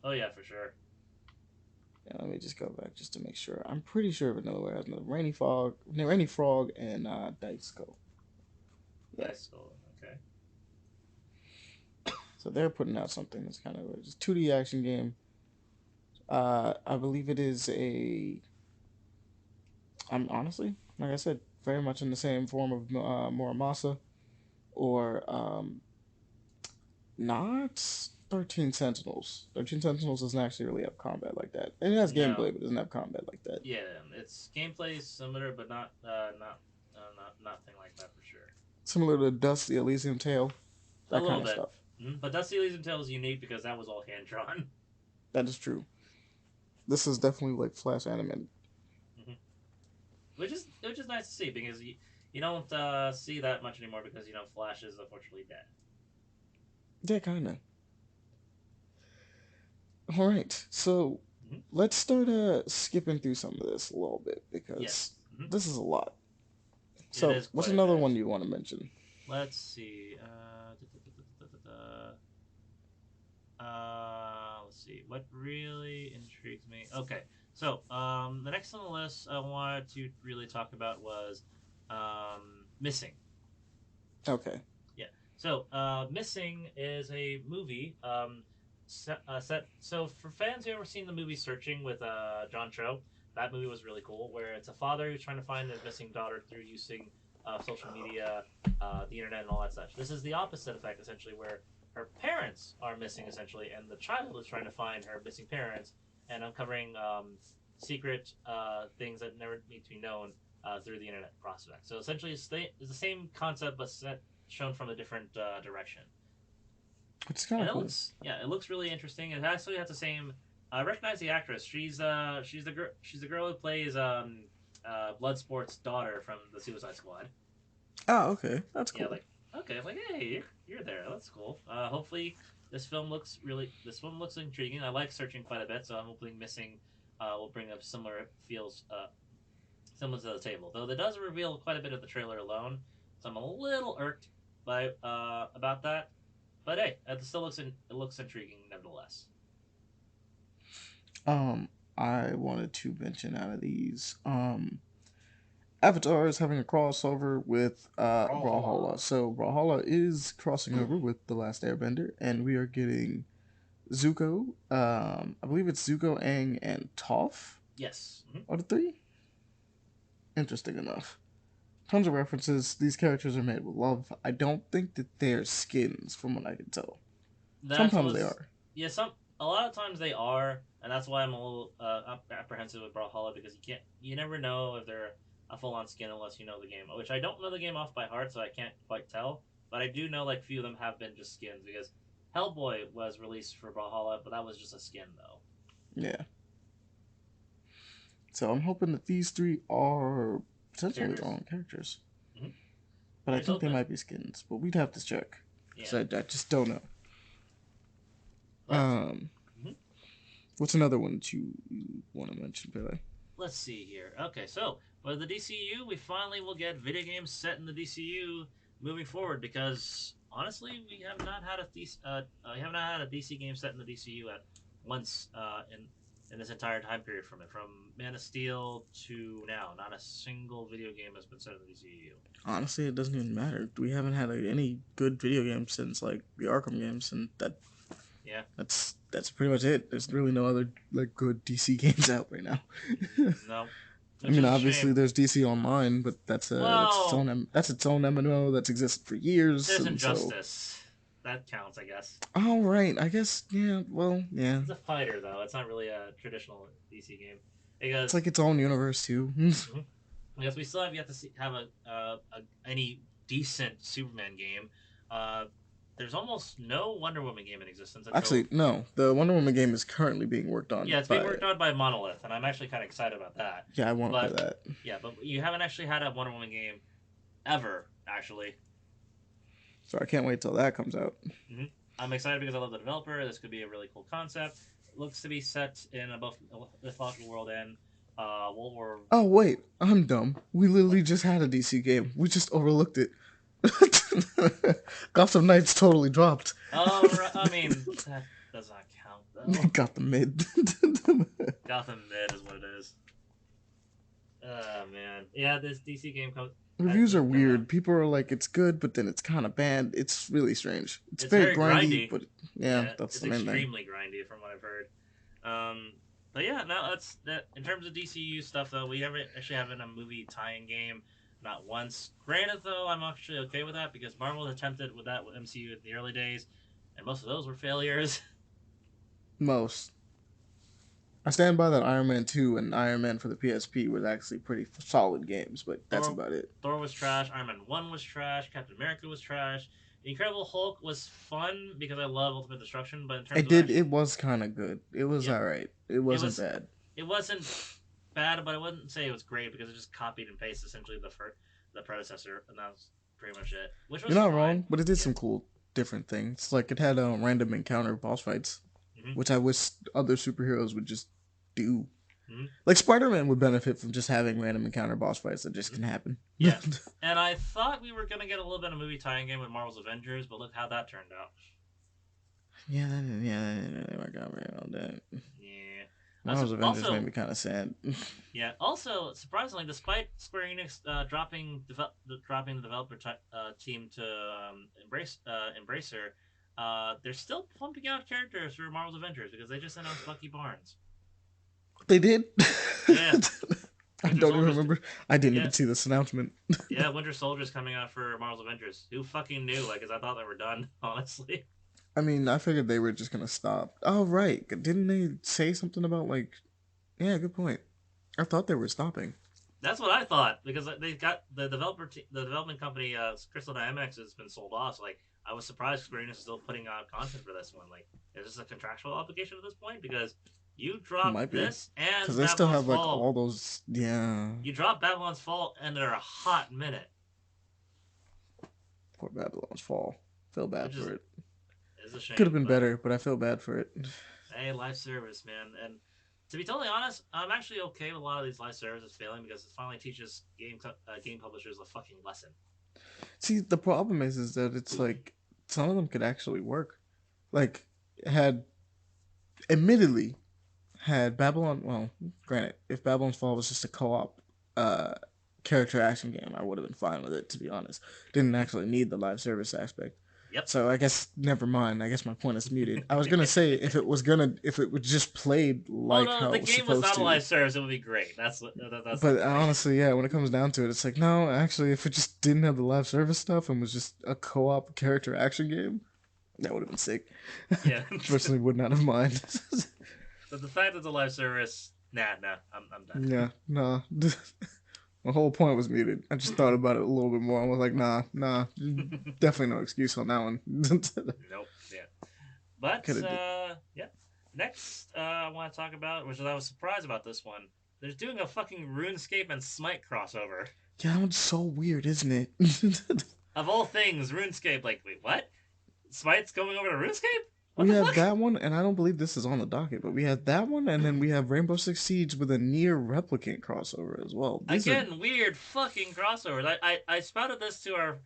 oh yeah, for sure. Yeah, let me just go back just to make sure. I'm pretty sure Vanillaware has another Rainy Frog, and Dice Skull. Yeah, Nice goal. Okay. so they're putting out something that's kind of a just 2D action game. I believe it is a. I'm honestly, like I said, very much in the same form of Muramasa or not 13 Sentinels. 13 Sentinels doesn't actually really have combat like that. It has No. gameplay, but doesn't have combat like that. Yeah, its gameplay is similar, but not nothing like that for sure. Similar to Dust, the Elysium Tale, A that little kind of bit. stuff. But Dusty Elysium Tale is unique because that was all hand drawn. That is true. This is definitely like Flash animated. hmm which is nice to see, because you don't see that much anymore, because Flash is unfortunately dead. Yeah, kind of. All right, so hmm let's start skipping through some of this a little bit because Yes, this is a lot. it So, is what's quite a another bit. one you want to mention? Let's see. Let's see. What really intrigues me? Okay, so the next on the list I wanted to really talk about was Missing. Okay. Yeah. So, Missing is a movie set. So, for fans who ever seen the movie Searching with John Cho, that movie was really cool. Where it's a father who's trying to find his missing daughter through using social media, the internet, and all that such. This is the opposite effect, essentially, where her parents are missing, essentially, and the child is trying to find her missing parents and uncovering secret things that never need to be known through the internet prospect. So essentially, it's the same concept but shown from a different direction. It's kind And of it cool. looks, yeah, it looks really interesting. It actually has the same. I recognize the actress. She's the girl who plays Bloodsport's daughter from the Suicide Squad. Oh, okay, that's Yeah, cool. like okay, like hey, you're there. That's cool. Hopefully, this one looks intriguing. I like searching quite a bit, so I'm hoping missing will bring up similar feels similar to the table. Though it does reveal quite a bit of the trailer alone, so I'm a little irked by about that. But hey, it looks intriguing nevertheless. Um, I wanted to mention out of these, Avatar is having a crossover with Brawlhalla. Brawlhalla. So Brawlhalla is crossing over with The Last Airbender, and we are getting Zuko. I believe it's Zuko, Aang, and Toph Yes. Mm-hmm. are the three. Interesting enough. Tons of references. These characters are made with love. I don't think that they're skins, from what I can tell. That's Sometimes they was are. yeah. Some a lot of times they are, and that's why I'm a little apprehensive with Brawlhalla because you never know if they're a full on skin unless you know the game. Which I don't know the game off by heart, so I can't quite tell. But I do know like few of them have been just skins because Hellboy was released for Brawlhalla, but that was just a skin though. Yeah. So I'm hoping that these three are potentially Characters. wrong characters. Mm-hmm. But I Here's think they hoping. might be skins. But we'd have to check. Because Yeah. I just don't know. Let's Um, mhm. what's another one that you want to mention, Pele? let's see here. Okay, so for the DCU, we finally will get video games set in the DCU moving forward because honestly, we have not had a DC game set in the DCU at once in this entire time period from Man of Steel to now. Not a single video game has been set in the DCU. Honestly, it doesn't even matter. We haven't had any good video games since like the Arkham games, and Yeah, that's pretty much it. There's really no other like good DC games out right now. no, I which mean, is a obviously shame. there's DC Online, but Well, that's its own MMO that's existed for years, there's and so Injustice. That counts, I guess. all right, I guess yeah. Well, yeah, It's a fighter though. It's not really a traditional DC game it's because like its own universe too. mhm, because we still have yet to have any decent Superman game. Uh, there's almost no Wonder Woman game in existence until Actually, no, the Wonder Woman game is currently being worked on yeah, it's being by. worked on by Monolith, and I'm actually kind of excited about that. Yeah, I want to play But that. yeah, but you haven't actually had a Wonder Woman game ever, actually. So I can't wait till that comes out. Mm-hmm. I'm excited because I love the developer. This could be a really cool concept. It looks to be set in a both mythological world and World War. Oh wait, I'm dumb. We literally just had a DC game. We just overlooked it. Gotham Knights totally dropped. Oh, right. I mean that does not count though. Gotham Mid. Gotham Mid is what it is. Oh man, yeah. This DC game Reviews are hasn't come out. weird. People are like, it's good, but then it's kind of bad. It's really strange. It's It's very very grindy, grindy. but yeah, Yeah, that's it's the main thing. extremely grindy from what I've heard. But yeah, no, that's that. In terms of DCU stuff, though, we haven't actually having a movie tie-in game, not once. Granted, though, I'm actually okay with that because Marvel attempted with that with MCU in the early days, and most of those were failures. Most. I stand by that Iron Man 2 and Iron Man for the PSP were actually pretty solid games, but that's Thor, about it. Thor was trash. Iron Man 1 was trash. Captain America was trash. The Incredible Hulk was fun because I love Ultimate Destruction, but in terms of It actually, was kind of good. It was yeah, alright. It it wasn't was bad. it wasn't bad, but I wouldn't say it was great because it just copied and pasted essentially the predecessor, and that was pretty much it, which You're was not fine. wrong, but it did Yeah. some cool different things. Like it had random encounter boss fights, Mm-hmm. which I wish other superheroes would just do. Mm-hmm. Like Spider-Man would benefit from just having random encounter boss fights that just Mm-hmm. can happen. Yeah, and I thought we were gonna get a little bit of movie tie-in game with Marvel's Avengers, but look how that turned out. yeah, that didn't work out very well. That Yeah. Marvel's Avengers made Also, me kind of sad. yeah. Also, surprisingly, despite Square Enix dropping the developer team to Embracer, they're still pumping out characters for Marvel's Avengers because they just announced Bucky Barnes. They did. Yeah, I Winter don't even Soldier's remember. I didn't yeah even see this announcement. yeah Winter Soldier's coming out for Marvel's Avengers. Who fucking knew? Like, cause I thought they were done. Honestly, I mean, I figured they were just gonna stop. Oh right, didn't they say something about like? Yeah, good point. I thought they were stopping. That's what I thought because they got the development company, Crystal Dynamics, has been sold off. So like, I was surprised Square Enix is still putting out content for this one. Like, is this a contractual obligation at this point? Because you dropped Might be. this Because and they still Babylon's have like Fall. all those. Yeah. You dropped Babylon's Fall under a hot minute, Poor Babylon's Fall. Feel bad which for it. is a Could have shame. been But better, but I feel bad for it. hey, live service, man. And to be totally honest, I'm actually okay with a lot of these live services failing because it finally teaches game publishers a fucking lesson. See, the problem is that it's like some of them could actually work. Like, had admittedly had Babylon. Well, granted, if Babylon's Fall was just a co-op uh, character action game, I would have been fine with it. To be honest, didn't actually need the live service aspect. Yep. So I guess never mind. I guess my point is muted. I was gonna say if it was just played Oh like no, how the it was game was supposed not a to. live service. It would be great. That's the But point. honestly, yeah, when it comes down to it, it's like no, actually, if it just didn't have the live service stuff and was just a co-op character action game, that would have been sick. Yeah. Personally, would not have mind. But the fact that it's a live service, nah, I'm done. Yeah, nah. My whole point was muted. I just thought about it a little bit more. I was like, nah, definitely no excuse on that one. Nope. Yeah. But Could have. yeah. Next, I want to talk about, which I was surprised about this one. They're doing a fucking RuneScape and Smite crossover. Yeah, that one's so weird, isn't it? Of all things, RuneScape. Like, wait, what? Smite's going over to RuneScape? What We the have fuck? that one, and I don't believe this is on the docket, but we have that one, and then we have Rainbow Six Siege with a near replicant crossover as well. Again, weird fucking crossovers. I spouted this to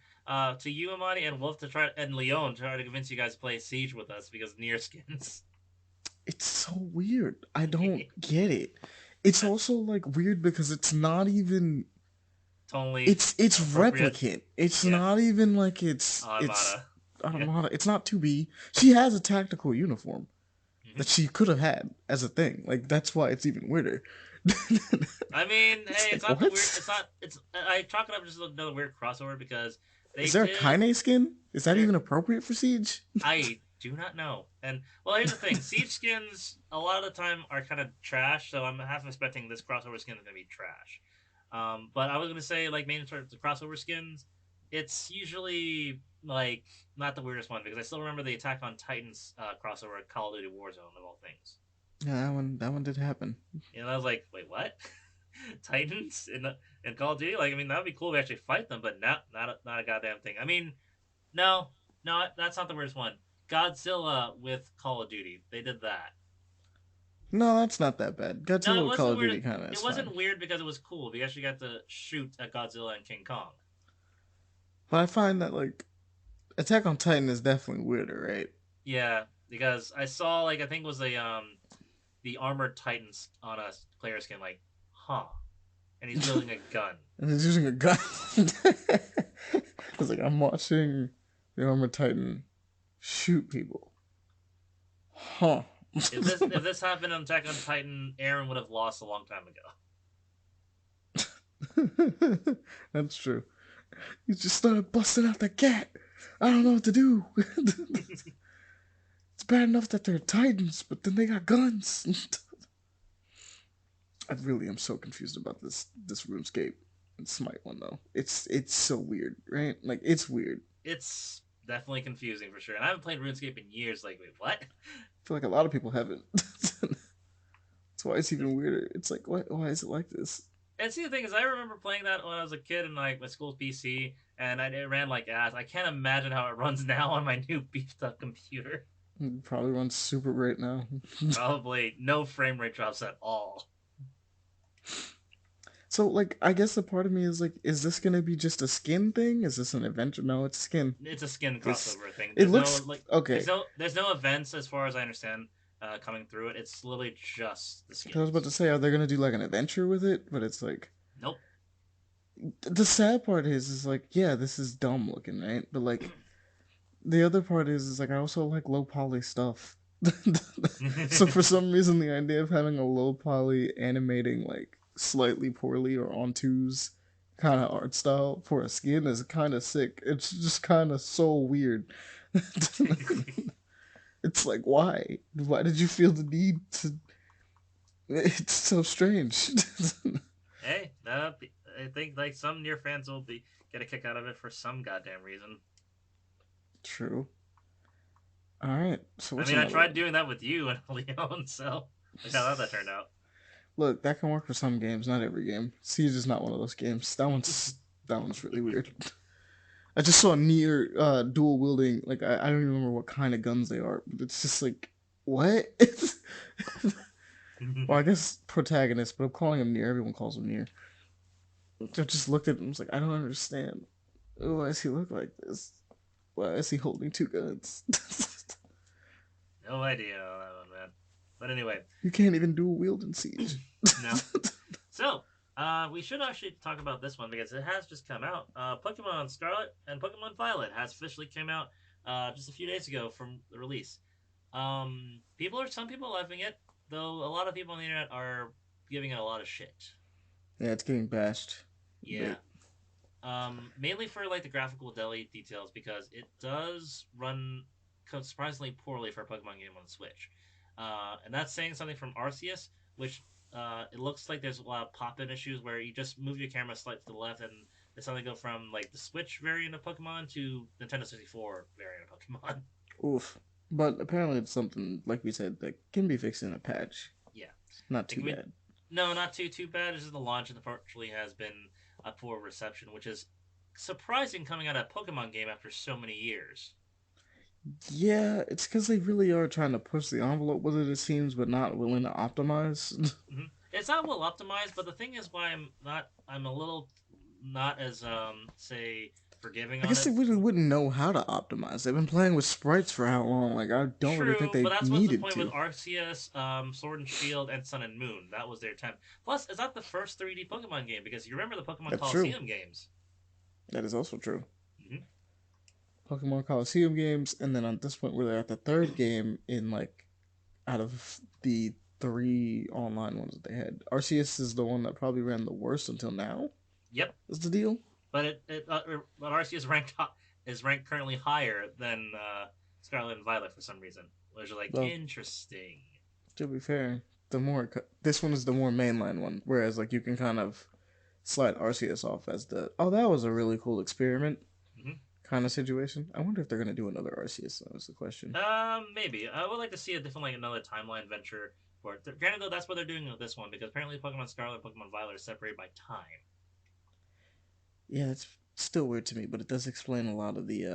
to you, Ahmani, and Wolf and Leon to try to convince you guys to play Siege with us because near skins. It's so weird. I don't get it. It's also like weird because it's not even. Totally. It's replicant. It's not even like it's Armada. It's not 2B. She has a tactical uniform that she could have had as a thing. Like that's why it's even weirder. I mean, hey, it's like, not the what? weird. It's not. It's. I chalk it up as just another weird crossover because Is there a Kaine skin? Is that even appropriate for Siege? I do not know. And well, here's the thing: Siege skins a lot of the time are kind of trash. So I'm half expecting this crossover skin is gonna be trash. But I was gonna say like main sort of the crossover skins. It's usually like not the weirdest one because I still remember the Attack on Titans crossover at Call of Duty Warzone of all things. Yeah, that one did happen. And I was like, wait, what? Titans in Call of Duty? Like, I mean, that would be cool if we actually fight them, but not a goddamn thing. I mean, no, that's not the weirdest one. Godzilla with Call of Duty, they did that. No, that's not that bad. Godzilla with Call of Duty kind of. It wasn't weird because it was cool. We actually got to shoot at Godzilla and King Kong. But I find that like Attack on Titan is definitely weirder, right? Yeah, because I saw like I think it was the armored Titans on a player skin, like, huh? And he's wielding a gun. And he's using a gun. It's like I'm watching the armored Titan shoot people. Huh. If this happened on Attack on Titan, Aaron would have lost a long time ago. That's true. He just started busting out the cat. I don't know what to do. It's bad enough that they're Titans, but then they got guns. I really am so confused about this RuneScape and Smite one though. It's so weird, right? Like it's weird. It's definitely confusing for sure. And I haven't played RuneScape in years. Like, wait, what? I feel like a lot of people haven't. That's why it's even weirder. It's like, what? Why is it like this? And see, the thing is, I remember playing that when I was a kid in like my school's PC, and it ran like ass. I can't imagine how it runs now on my new beefed up computer. It probably runs super great now. Probably no frame rate drops at all. So, like, I guess the part of me is like, is this gonna be just a skin thing? Is this an adventure? No, it's skin. It's a skin crossover thing. It looks okay. There's no events as far as I understand coming through it. It's literally just the skin. I was about to say, are they gonna do like an adventure with it? But it's like, nope. The sad part is like, yeah, this is dumb looking, right? But like, the other part is like, I also like low poly stuff. So for some reason, the idea of having a low poly animating like slightly poorly or on twos kind of art style for a skin is kind of sick. It's just kind of so weird. It's like, why did you feel the need to? It's so strange. Hey, I think like some near fans will be get a kick out of it for some goddamn reason. True. All right. So I what's mean, I another tried one? doing that with you and Leon, so look how that turned out. Look, that can work for some games, not every game. Siege is not one of those games. That one's really weird. I just saw near dual wielding. Like I don't even remember what kind of guns they are. But it's just like what? Well, I guess protagonist, but I'm calling him near. Everyone calls him near. I just looked at him. I was like, I don't understand. Why does he look like this? Why is he holding two guns? No idea on that one, man. But anyway, You can't even dual wield in Siege. no. So, we should actually talk about this one because it has just come out. Pokemon Scarlet and Pokemon Violet has officially came out just a few days ago from the release. Some people loving it, though a lot of people on the internet are giving it a lot of shit. Yeah, it's getting bashed a Yeah. bit. Mainly for like the graphical details because it does run surprisingly poorly for a Pokemon game on the Switch. And that's saying something from Arceus, which it looks like there's a lot of pop-in issues where you just move your camera slightly to the left and they suddenly go from like the Switch variant of Pokemon to Nintendo 64 variant of Pokemon. Oof. But apparently it's something, like we said, that can be fixed in a patch. Yeah, Not it too can be bad. no, not too bad. It's just the launch unfortunately has been a poor reception, which is surprising coming out of a Pokemon game after so many years. Yeah, it's because they really are trying to push the envelope with it, it seems, but not willing to optimize. It's not well optimized, but the thing is why I'm a little not as say forgiving I on guess it. they really wouldn't know how to optimize. They've been playing with sprites for how long? Like, I don't really think True, but they that's what's the needed point with to. Arceus, Sword and Shield, and Sun and Moon. That was their attempt. Plus, it's not the first 3D Pokemon game because you remember the Pokemon That's true. Coliseum games. That is also true. Mm-hmm. Pokemon Coliseum games, and then at this point, we're at the third game in, like, out of the three online ones that they had. Arceus is the one that probably ran the worst until now, Yep, is the deal. but Arceus is ranked currently higher than Scarlet and Violet for some reason, which is like Well, interesting. to be fair, this one is the more mainline one, whereas, like, you can kind of slide Arceus off as that was a really cool experiment Mm-hmm. kind of situation. I wonder if they're gonna do another Arceus. That was the question. Maybe. I would like to see a different, like another timeline venture for it. Granted, though, that's what they're doing with this one because apparently Pokemon Scarlet and Pokemon Violet are separated by time. Yeah, it's still weird to me, but it does explain a lot of the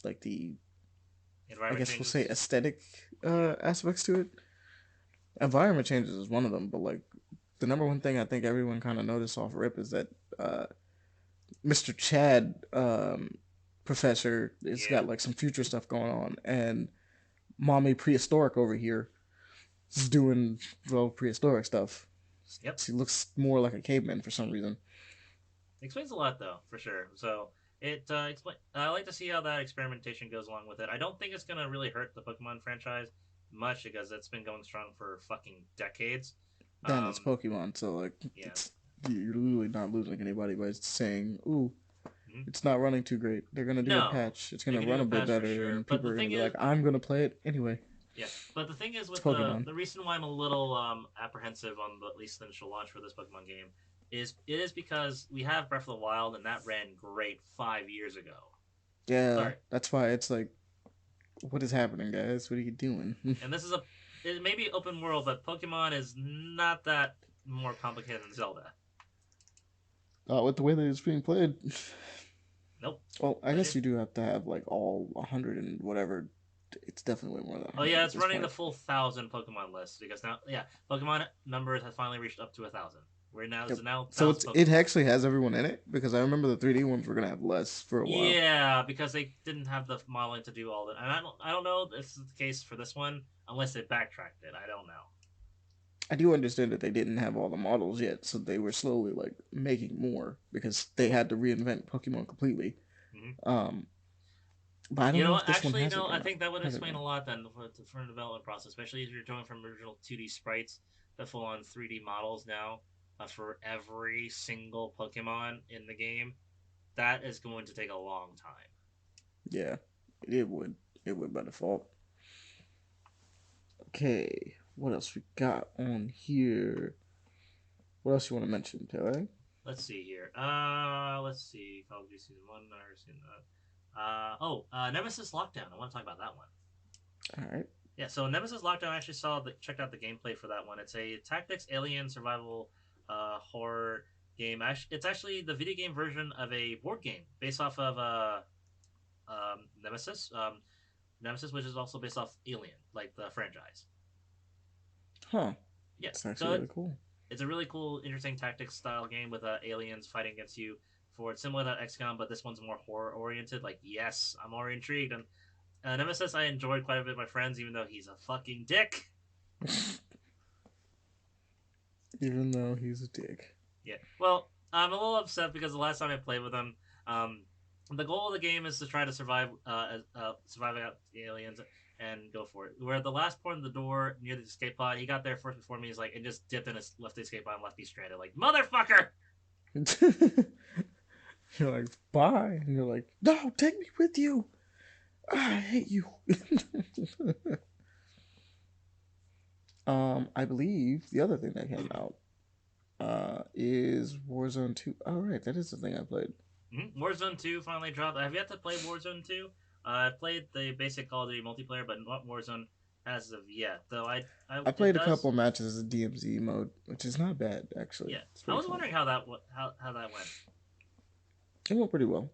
like the I Environment guess we'll say changes. aesthetic Yeah. aspects to it. Environment changes is one of them, but like the number one thing I think everyone kind of noticed off rip is that Mr. Chad professor has Yeah. got like some future stuff going on, and mommy prehistoric over here is doing prehistoric stuff. Yep. She looks more like a caveman for some reason. It explains a lot, though, for sure. So I like to see how that experimentation goes along with it. I don't think it's gonna really hurt the Pokemon franchise much because it's been going strong for fucking decades. Then it's Um. Pokemon, so like Yeah. it's you're literally not losing anybody by saying, "Ooh, Mhm. it's not running too great." They're gonna do a No, patch. It's they gonna can run do a a bit patch for better, sure. and But people the are gonna thing be is, like, "I'm gonna play it anyway." yeah, but the thing is It's with Pokemon. the reason why I'm a little apprehensive on the, at least the initial launch for this Pokemon game is it is because we have Breath of the Wild and that ran great 5 years ago. Yeah, Sorry, that's why it's like, what is happening, guys? What are you doing? and this is it may be open world, but Pokemon is not that more complicated than Zelda. Not with the way that it's being played. Nope. Well, I But guess it, you do have to have like all 100 and whatever. It's definitely way more than oh 100 yeah, at it's this running the point. full 1,000 Pokemon list because now yeah, Pokemon numbers have finally reached up to 1,000. We're now Yep. there's now So 1,000 it Pokemon. actually has everyone in it because I remember the 3D ones were gonna have less for a while. Yeah, because they didn't have the modeling to do all that, and I don't know if this is the case for this one unless they backtracked it. I don't know. I do understand that they didn't have all the models yet, so they were slowly like making more because they had to reinvent Pokemon completely. Hmm. Um, but I You don't know know what? if this one Actually, has it no. or I not. think that would Has it explain not? a lot then for the development process, especially if you're going from original 2D sprites to full-on 3D models now for every single Pokemon in the game. That is going to take a long time. Yeah, it would. It would by default. Okay, what else we got on here? What else you want to mention, Pele? Let's see here. Let's see. Call of Duty Season 1. I already seen that. Nemesis Lockdown. I want to talk about that one. All right. Yeah, so Nemesis Lockdown, I actually checked out the gameplay for that one. It's a tactics, alien, survival, horror game. It's actually the video game version of a board game based off of Nemesis. Nemesis, which is also based off Alien, like the franchise. Huh. Yeah, It's actually so really cool. it's a really cool, interesting tactics style game with aliens fighting against you. For it's similar to XCOM, but this one's more horror oriented. Like, yes, I'm more intrigued. And Nemesis, I enjoyed quite a bit with my friends, even though he's a fucking dick. Even though he's a dick. Yeah. Well, I'm a little upset because the last time I played with him, the goal of the game is to try to survive out the aliens and go for it. Where the last point of the door near the escape pod, he got there first before me. He's like, and just dipped in his left the escape pod and left me stranded. Like, motherfucker! You're like, bye. And you're like, no, take me with you. I hate you. I believe the other thing that came out is Warzone 2. Oh, right. That is the thing I played. Mm-hmm. Warzone 2 finally dropped. I have yet to play Warzone 2. I played the basic Call of Duty multiplayer, but not Warzone as of yet. Though I played a couple matches as a DMZ mode, which is not bad, actually. Yeah, I was wondering how that went. It went pretty well.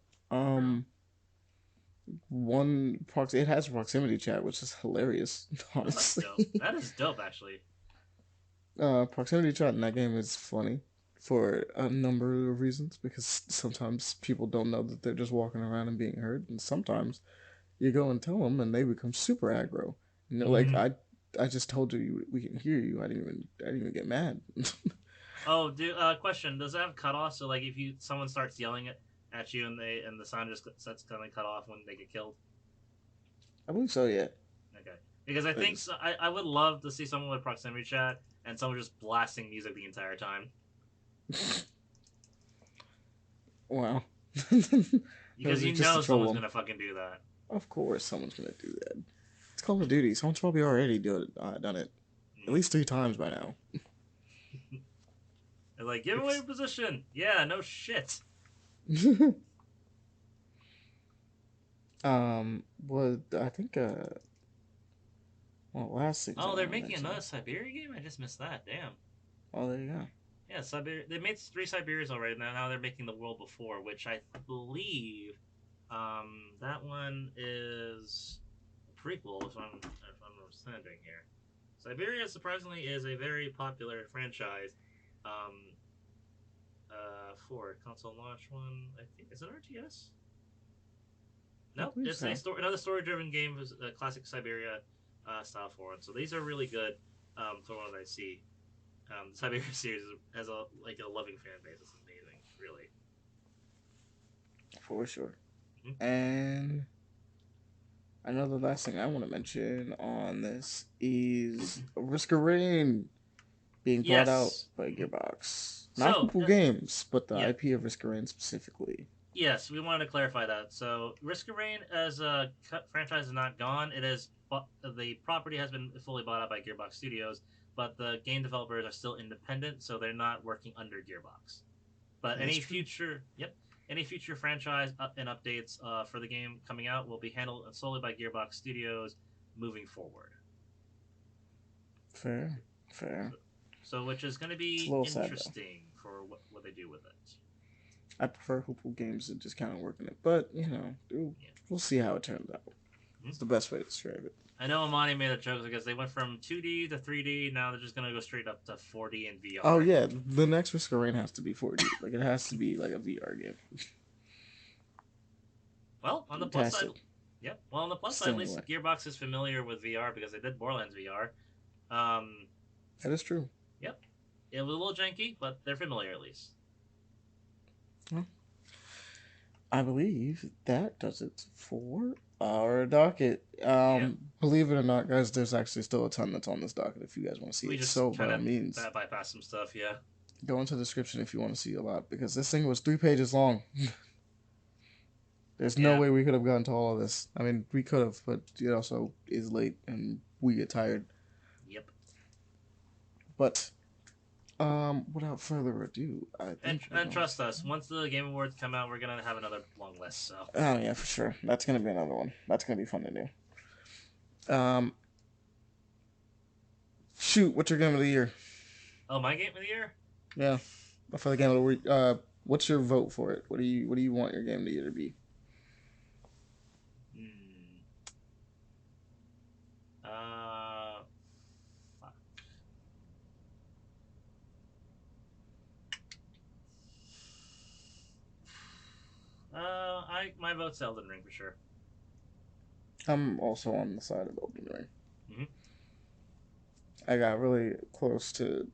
It has proximity chat, which is hilarious, honestly. Oh, that is dope, actually. Proximity chat in that game is funny for a number of reasons, because sometimes people don't know that they're just walking around and being heard, and sometimes you go and tell them and they become super aggro. And they're like, I just told you we can hear you. I didn't even get mad. Oh, question: does it have cutoff? So, like, if someone starts yelling at you and the sound just sets kind of cut off when they get killed? I believe so, yeah. Okay, because I think so, I would love to see someone with proximity chat and someone just blasting music the entire time. Wow. Because you know someone's gonna fucking do that. Of course, someone's gonna do that. It's Call of Duty. Someone's probably already done it at least 3 times by now. They're like, give away your position. Yeah, no shit. Well, I think last thing. Oh, they're making another Siberia game. I just missed that. Damn. Oh, there you go. Yeah, Siberia. They made 3 Siberias already. Now they're making the World Before, which I believe, that one is a prequel. If I'm understanding here, Siberia surprisingly is a very popular franchise. For console launch one, I think is it RTS? No, it's another story-driven game, a classic Siberia style for one. So these are really good. From what I see, the Siberia series has a loving fan base. It's amazing, really. For sure. Mm-hmm. And I know the last thing I want to mention on this is Risk of Rain being brought out by Gearbox. Not Couple Games, but the IP of Risk of Rain specifically. Yes, we wanted to clarify that. So, Risk of Rain as a franchise is not gone. It is the property has been fully bought out by Gearbox Studios, but the game developers are still independent, so they're not working under Gearbox. But any future franchise and updates for the game coming out will be handled solely by Gearbox Studios moving forward. Fair. So which is going to be interesting for what they do with it. I prefer Hoople games that just kind of work in it, but we'll see how it turns out. Mm-hmm. It's the best way to describe it. I know Ahmani made a joke because they went from 2D to 3D. Now they're just going to go straight up to 4D and VR. Oh yeah, the next Risk of Rain has to be 4D. Like it has to be like a VR game. Well, on the plus side, Well, on the plus side, at least Gearbox is familiar with VR because they did Borderlands VR. That is true. Yep, it was a little janky, but they're familiar at least. Well, I believe that does it for our docket. Believe it or not, guys, there's actually still a ton that's on this docket if you guys want to see it. So by all means, bypass some stuff. Yeah, go into the description if you want to see a lot because this thing was 3 pages long. There's no way we could have gotten to all of this. I mean, we could have, but it also is late and we get tired. Yep. But Without further ado, I And think we're and going trust us, once the Game Awards come out, we're gonna have another long list. So, Oh yeah, for sure. That's gonna be another one. That's gonna be fun to do. Shoot, what's your game of the year? oh, my game of the year. Yeah, for the game of the week. What's your vote for it? What do you want your game of the year to be? Hmm. Uh, I my vote's Elden Ring for sure. I'm also on the side of Elden Ring. Hmm. I got really close to.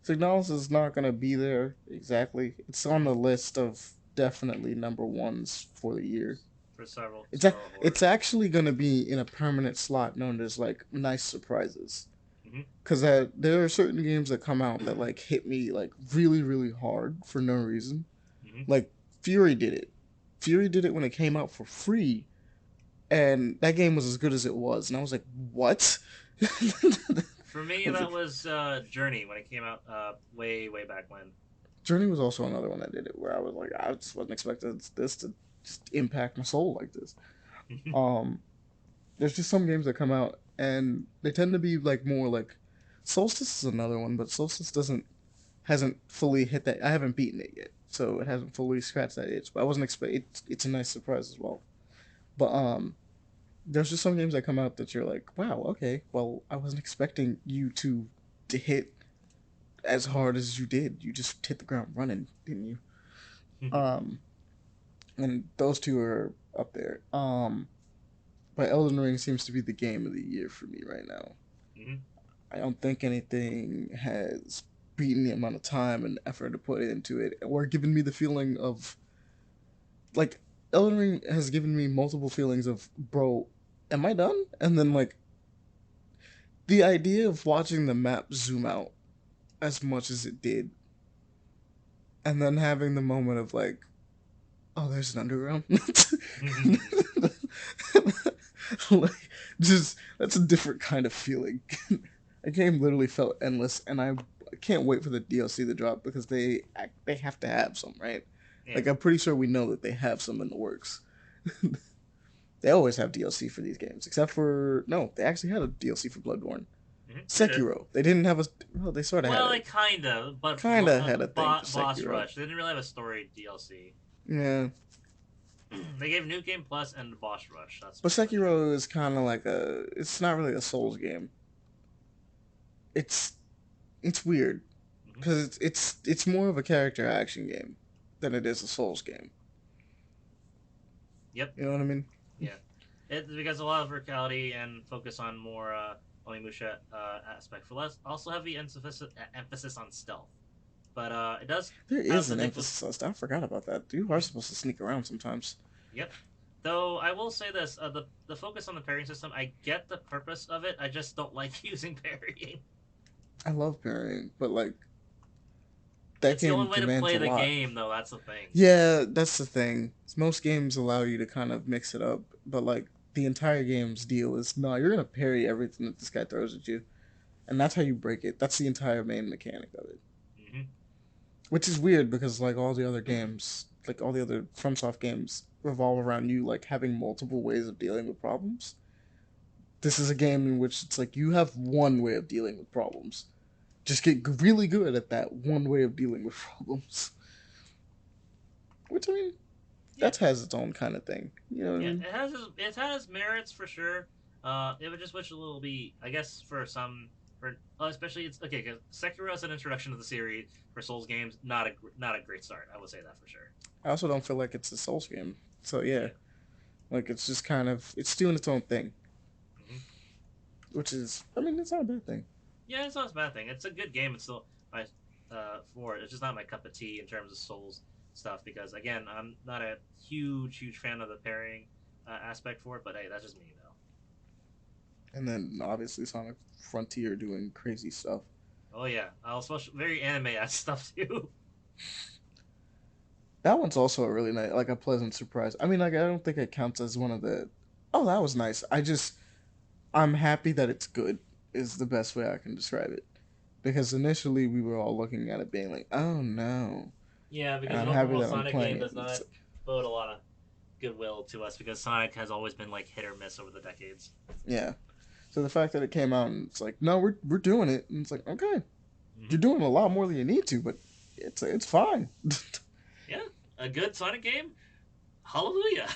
Signalis is not gonna be there exactly. It's on Hmm. the list of definitely number ones for the year. For several It's several it's horrors. actually gonna be in a permanent slot known as like nice surprises. Hmm. Because there are certain games that come out that like hit me like really really hard for no reason. Hmm. Like Fury did it. Fury did it when it came out for free, and that game was as good as it was. And I was like, what? I For me, was that like, was Journey when it came out way back when. Journey was also another one that did it where I was like, I just wasn't expecting this to just impact my soul like this. Um, there's just some games that come out and they tend to be like more like Solstice is another one, but Solstice doesn't hasn't fully hit that. I haven't beaten it yet, so it hasn't fully scratched that itch. But I wasn't expect. It's a nice surprise as well. But there's just some games that come out that you're like, wow, okay, well, I wasn't expecting you to hit as hard as you did. You just hit the ground running, didn't you? Um, and those two are up there. But Elden Ring seems to be the game of the year for me right now. Hmm. I don't think anything has beaten the amount of time and effort to put into it, or given me the feeling of like Elden Ring has given me multiple feelings of, bro, am I done? And then like the idea of watching the map zoom out as much as it did, and then having the moment of like, oh, there's an underground. Like, just that's a different kind of feeling. The game literally felt endless, and I can't wait for the DLC to drop because they have to have some, right? Yeah. Like I'm pretty sure we know that they have some in the works. They always have DLC for these games, except for no, they actually had a DLC for Bloodborne. Hmm. They did. Sekiro, they didn't have a. Well, they sort of had Well, it. they kind of, but Kinda had a thing for Boss Sekiro. Rush. They didn't really have a story DLC. Yeah, They gave New Game Plus and Boss Rush. That's but pretty much it. Sekiro is kind of like a. It's not really a Souls game. It's it's weird Hmm. because it's more of a character action game than it is a Souls game. Yep. You know what I mean? Yeah. It's because a lot of verticality and focus on more Onimusha aspect for less. Also heavy emphasis on stealth. But it does There have is the an nickel. emphasis on stuff. I forgot about that. You are Mhm. supposed to sneak around sometimes. Yep. Though I will say this: the focus on the parrying system, I get the purpose of it. I just don't like using parrying. I love parrying, but like that It's the game only way to demands play a the lot. game, though. That's the thing. Yeah, that's the thing. Most games allow you to kind of mix it up, but like the entire game's deal is no, you're gonna parry everything that this guy throws at you, and that's how you break it. That's the entire main mechanic of it, Hmm. which is weird because like all the other games, like all the other FromSoft games, revolve around you like having multiple ways of dealing with problems. This is a game in which it's like you have one way of dealing with problems. Just get really good at that one way of dealing with problems. Which I mean, Yeah. that has its own kind of thing. You know what I Yeah, mean? it has merits for sure. It would just wish a little be, I guess, for some, for especially it's okay because Sekiro as an introduction to the series for Souls games, not a great start. I would say that for sure. I also don't feel like it's a Souls game. So yeah, Yeah. like it's just kind of it's doing its own thing, Hmm. which is I mean it's not a bad thing. Yeah, it's not a bad thing. It's a good game. It's still my for it. It's just not my cup of tea in terms of Souls stuff because again, I'm not a huge fan of the pairing aspect for it. But hey, that's just me though. And then obviously Sonic Frontier doing crazy stuff. Oh yeah, also very anime ass stuff too. That one's also a really nice, like a pleasant surprise. I mean, like I don't think it counts as one of the. Oh, that was nice. I'm happy that it's good. Is the best way I can describe it because initially we were all looking at it being like, oh no, Yeah, and because I'm an happy overall that I'm Sonic playing game it. does not bode a lot of goodwill to us because Sonic has always been like hit or miss over the decades. Yeah. So the fact that it came out and it's like, no, we're doing it, and it's like, okay, Mm-hmm. you're doing a lot more than you need to, but it's fine. Yeah, a good Sonic game. Hallelujah.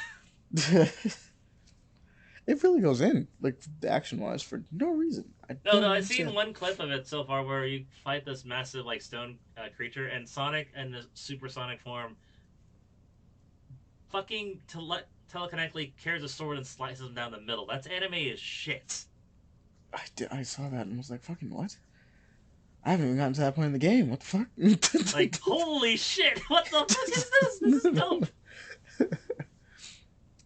It really goes in like action wise for no reason. I No, don't no, I've seen understand. one clip of it so far where you fight this massive like stone creature, and Sonic in the supersonic form fucking telekinetically carries a sword and slices him down the middle. That's anime as shit. I saw that and was like, fucking what? I haven't even gotten to that point in the game. What the Like, fuck? holy shit, what the fuck is this? This is dope.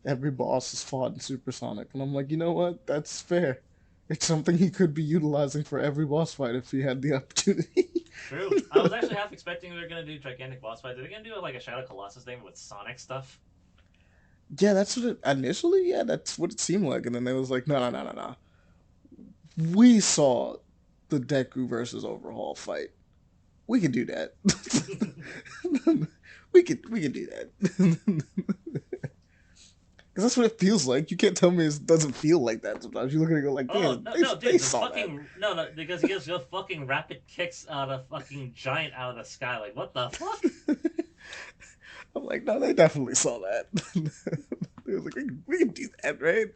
Every boss is fought in supersonic, and I'm like, you know what? That's fair. It's something he could be utilizing for every boss fight if he had the opportunity. True. I was actually half expecting they were gonna do gigantic boss fights. Are they gonna do like a Shadow Colossus thing with Sonic stuff? Yeah, that's what it initially. Yeah, that's what it seemed like, and then they was like, no, no, no, no, no. We saw the Deku versus Overhaul fight. We could do that. we could do that. Because that's what it feels like. You can't tell me it doesn't feel like that sometimes. You look at it and go like, Oh damn, no, they, no, they dude! The saw that. fucking no, because he gives real fucking rapid kicks out of fucking giant out of the sky. Like, what the fuck? I'm like, no, they definitely saw that. They was like, we can do that, right?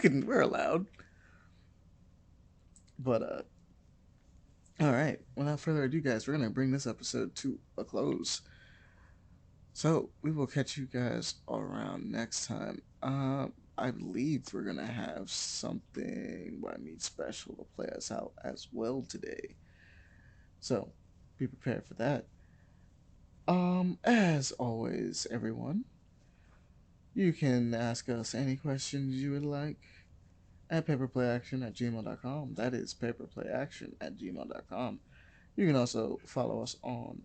We're allowed. But all right. Without further ado, guys, we're gonna bring this episode to a close. So we will catch you guys around next time. I believe we're gonna have something by me special to play us out as well today. So be prepared for that. As always, everyone, you can ask us any questions you would like at paperplayaction@gmail.com. That is paperplayaction@gmail.com. You can also follow us on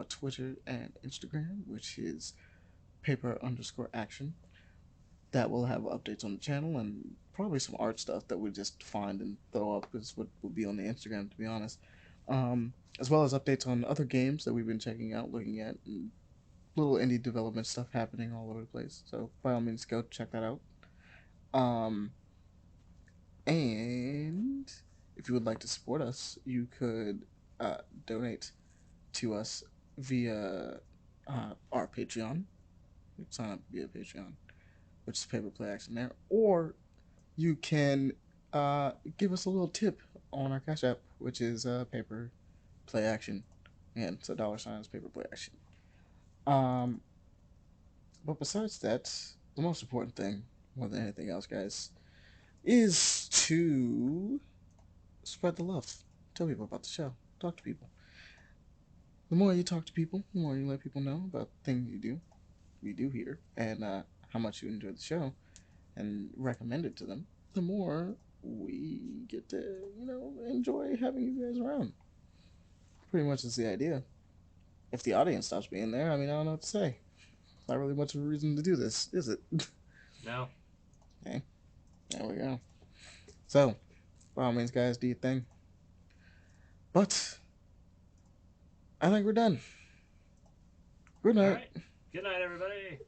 Twitter and Instagram, which is paper underscore action. That will have updates on the channel and probably some art stuff that we just find and throw up is what will be on the Instagram, to be honest. As well as updates on other games that we've been checking out, looking at, and little indie development stuff happening all over the place. So by all means, go check that out. Um, and if you would like to support us, you could donate to us via our Patreon. You can sign up via Patreon, which is Paper Play Action there, or you can give us a little tip on our Cash App, which is Paper Play Action. And so $sign is Paper Play Action. Um, but besides that, the most important thing, more than anything else, guys, is to spread the love. Tell people about the show. Talk to people. The more you talk to people, the more you let people know about things you do here, and how much you enjoy the show, and recommend it to them, the more we get to, enjoy having you guys around. Pretty much is the idea. If the audience stops being there, I mean, I don't know what to say. Not really much of a reason to do this, is it? No. Okay, there we go. So, by all means, guys, do your thing. But I think we're done. Good All night. right. Good night, everybody.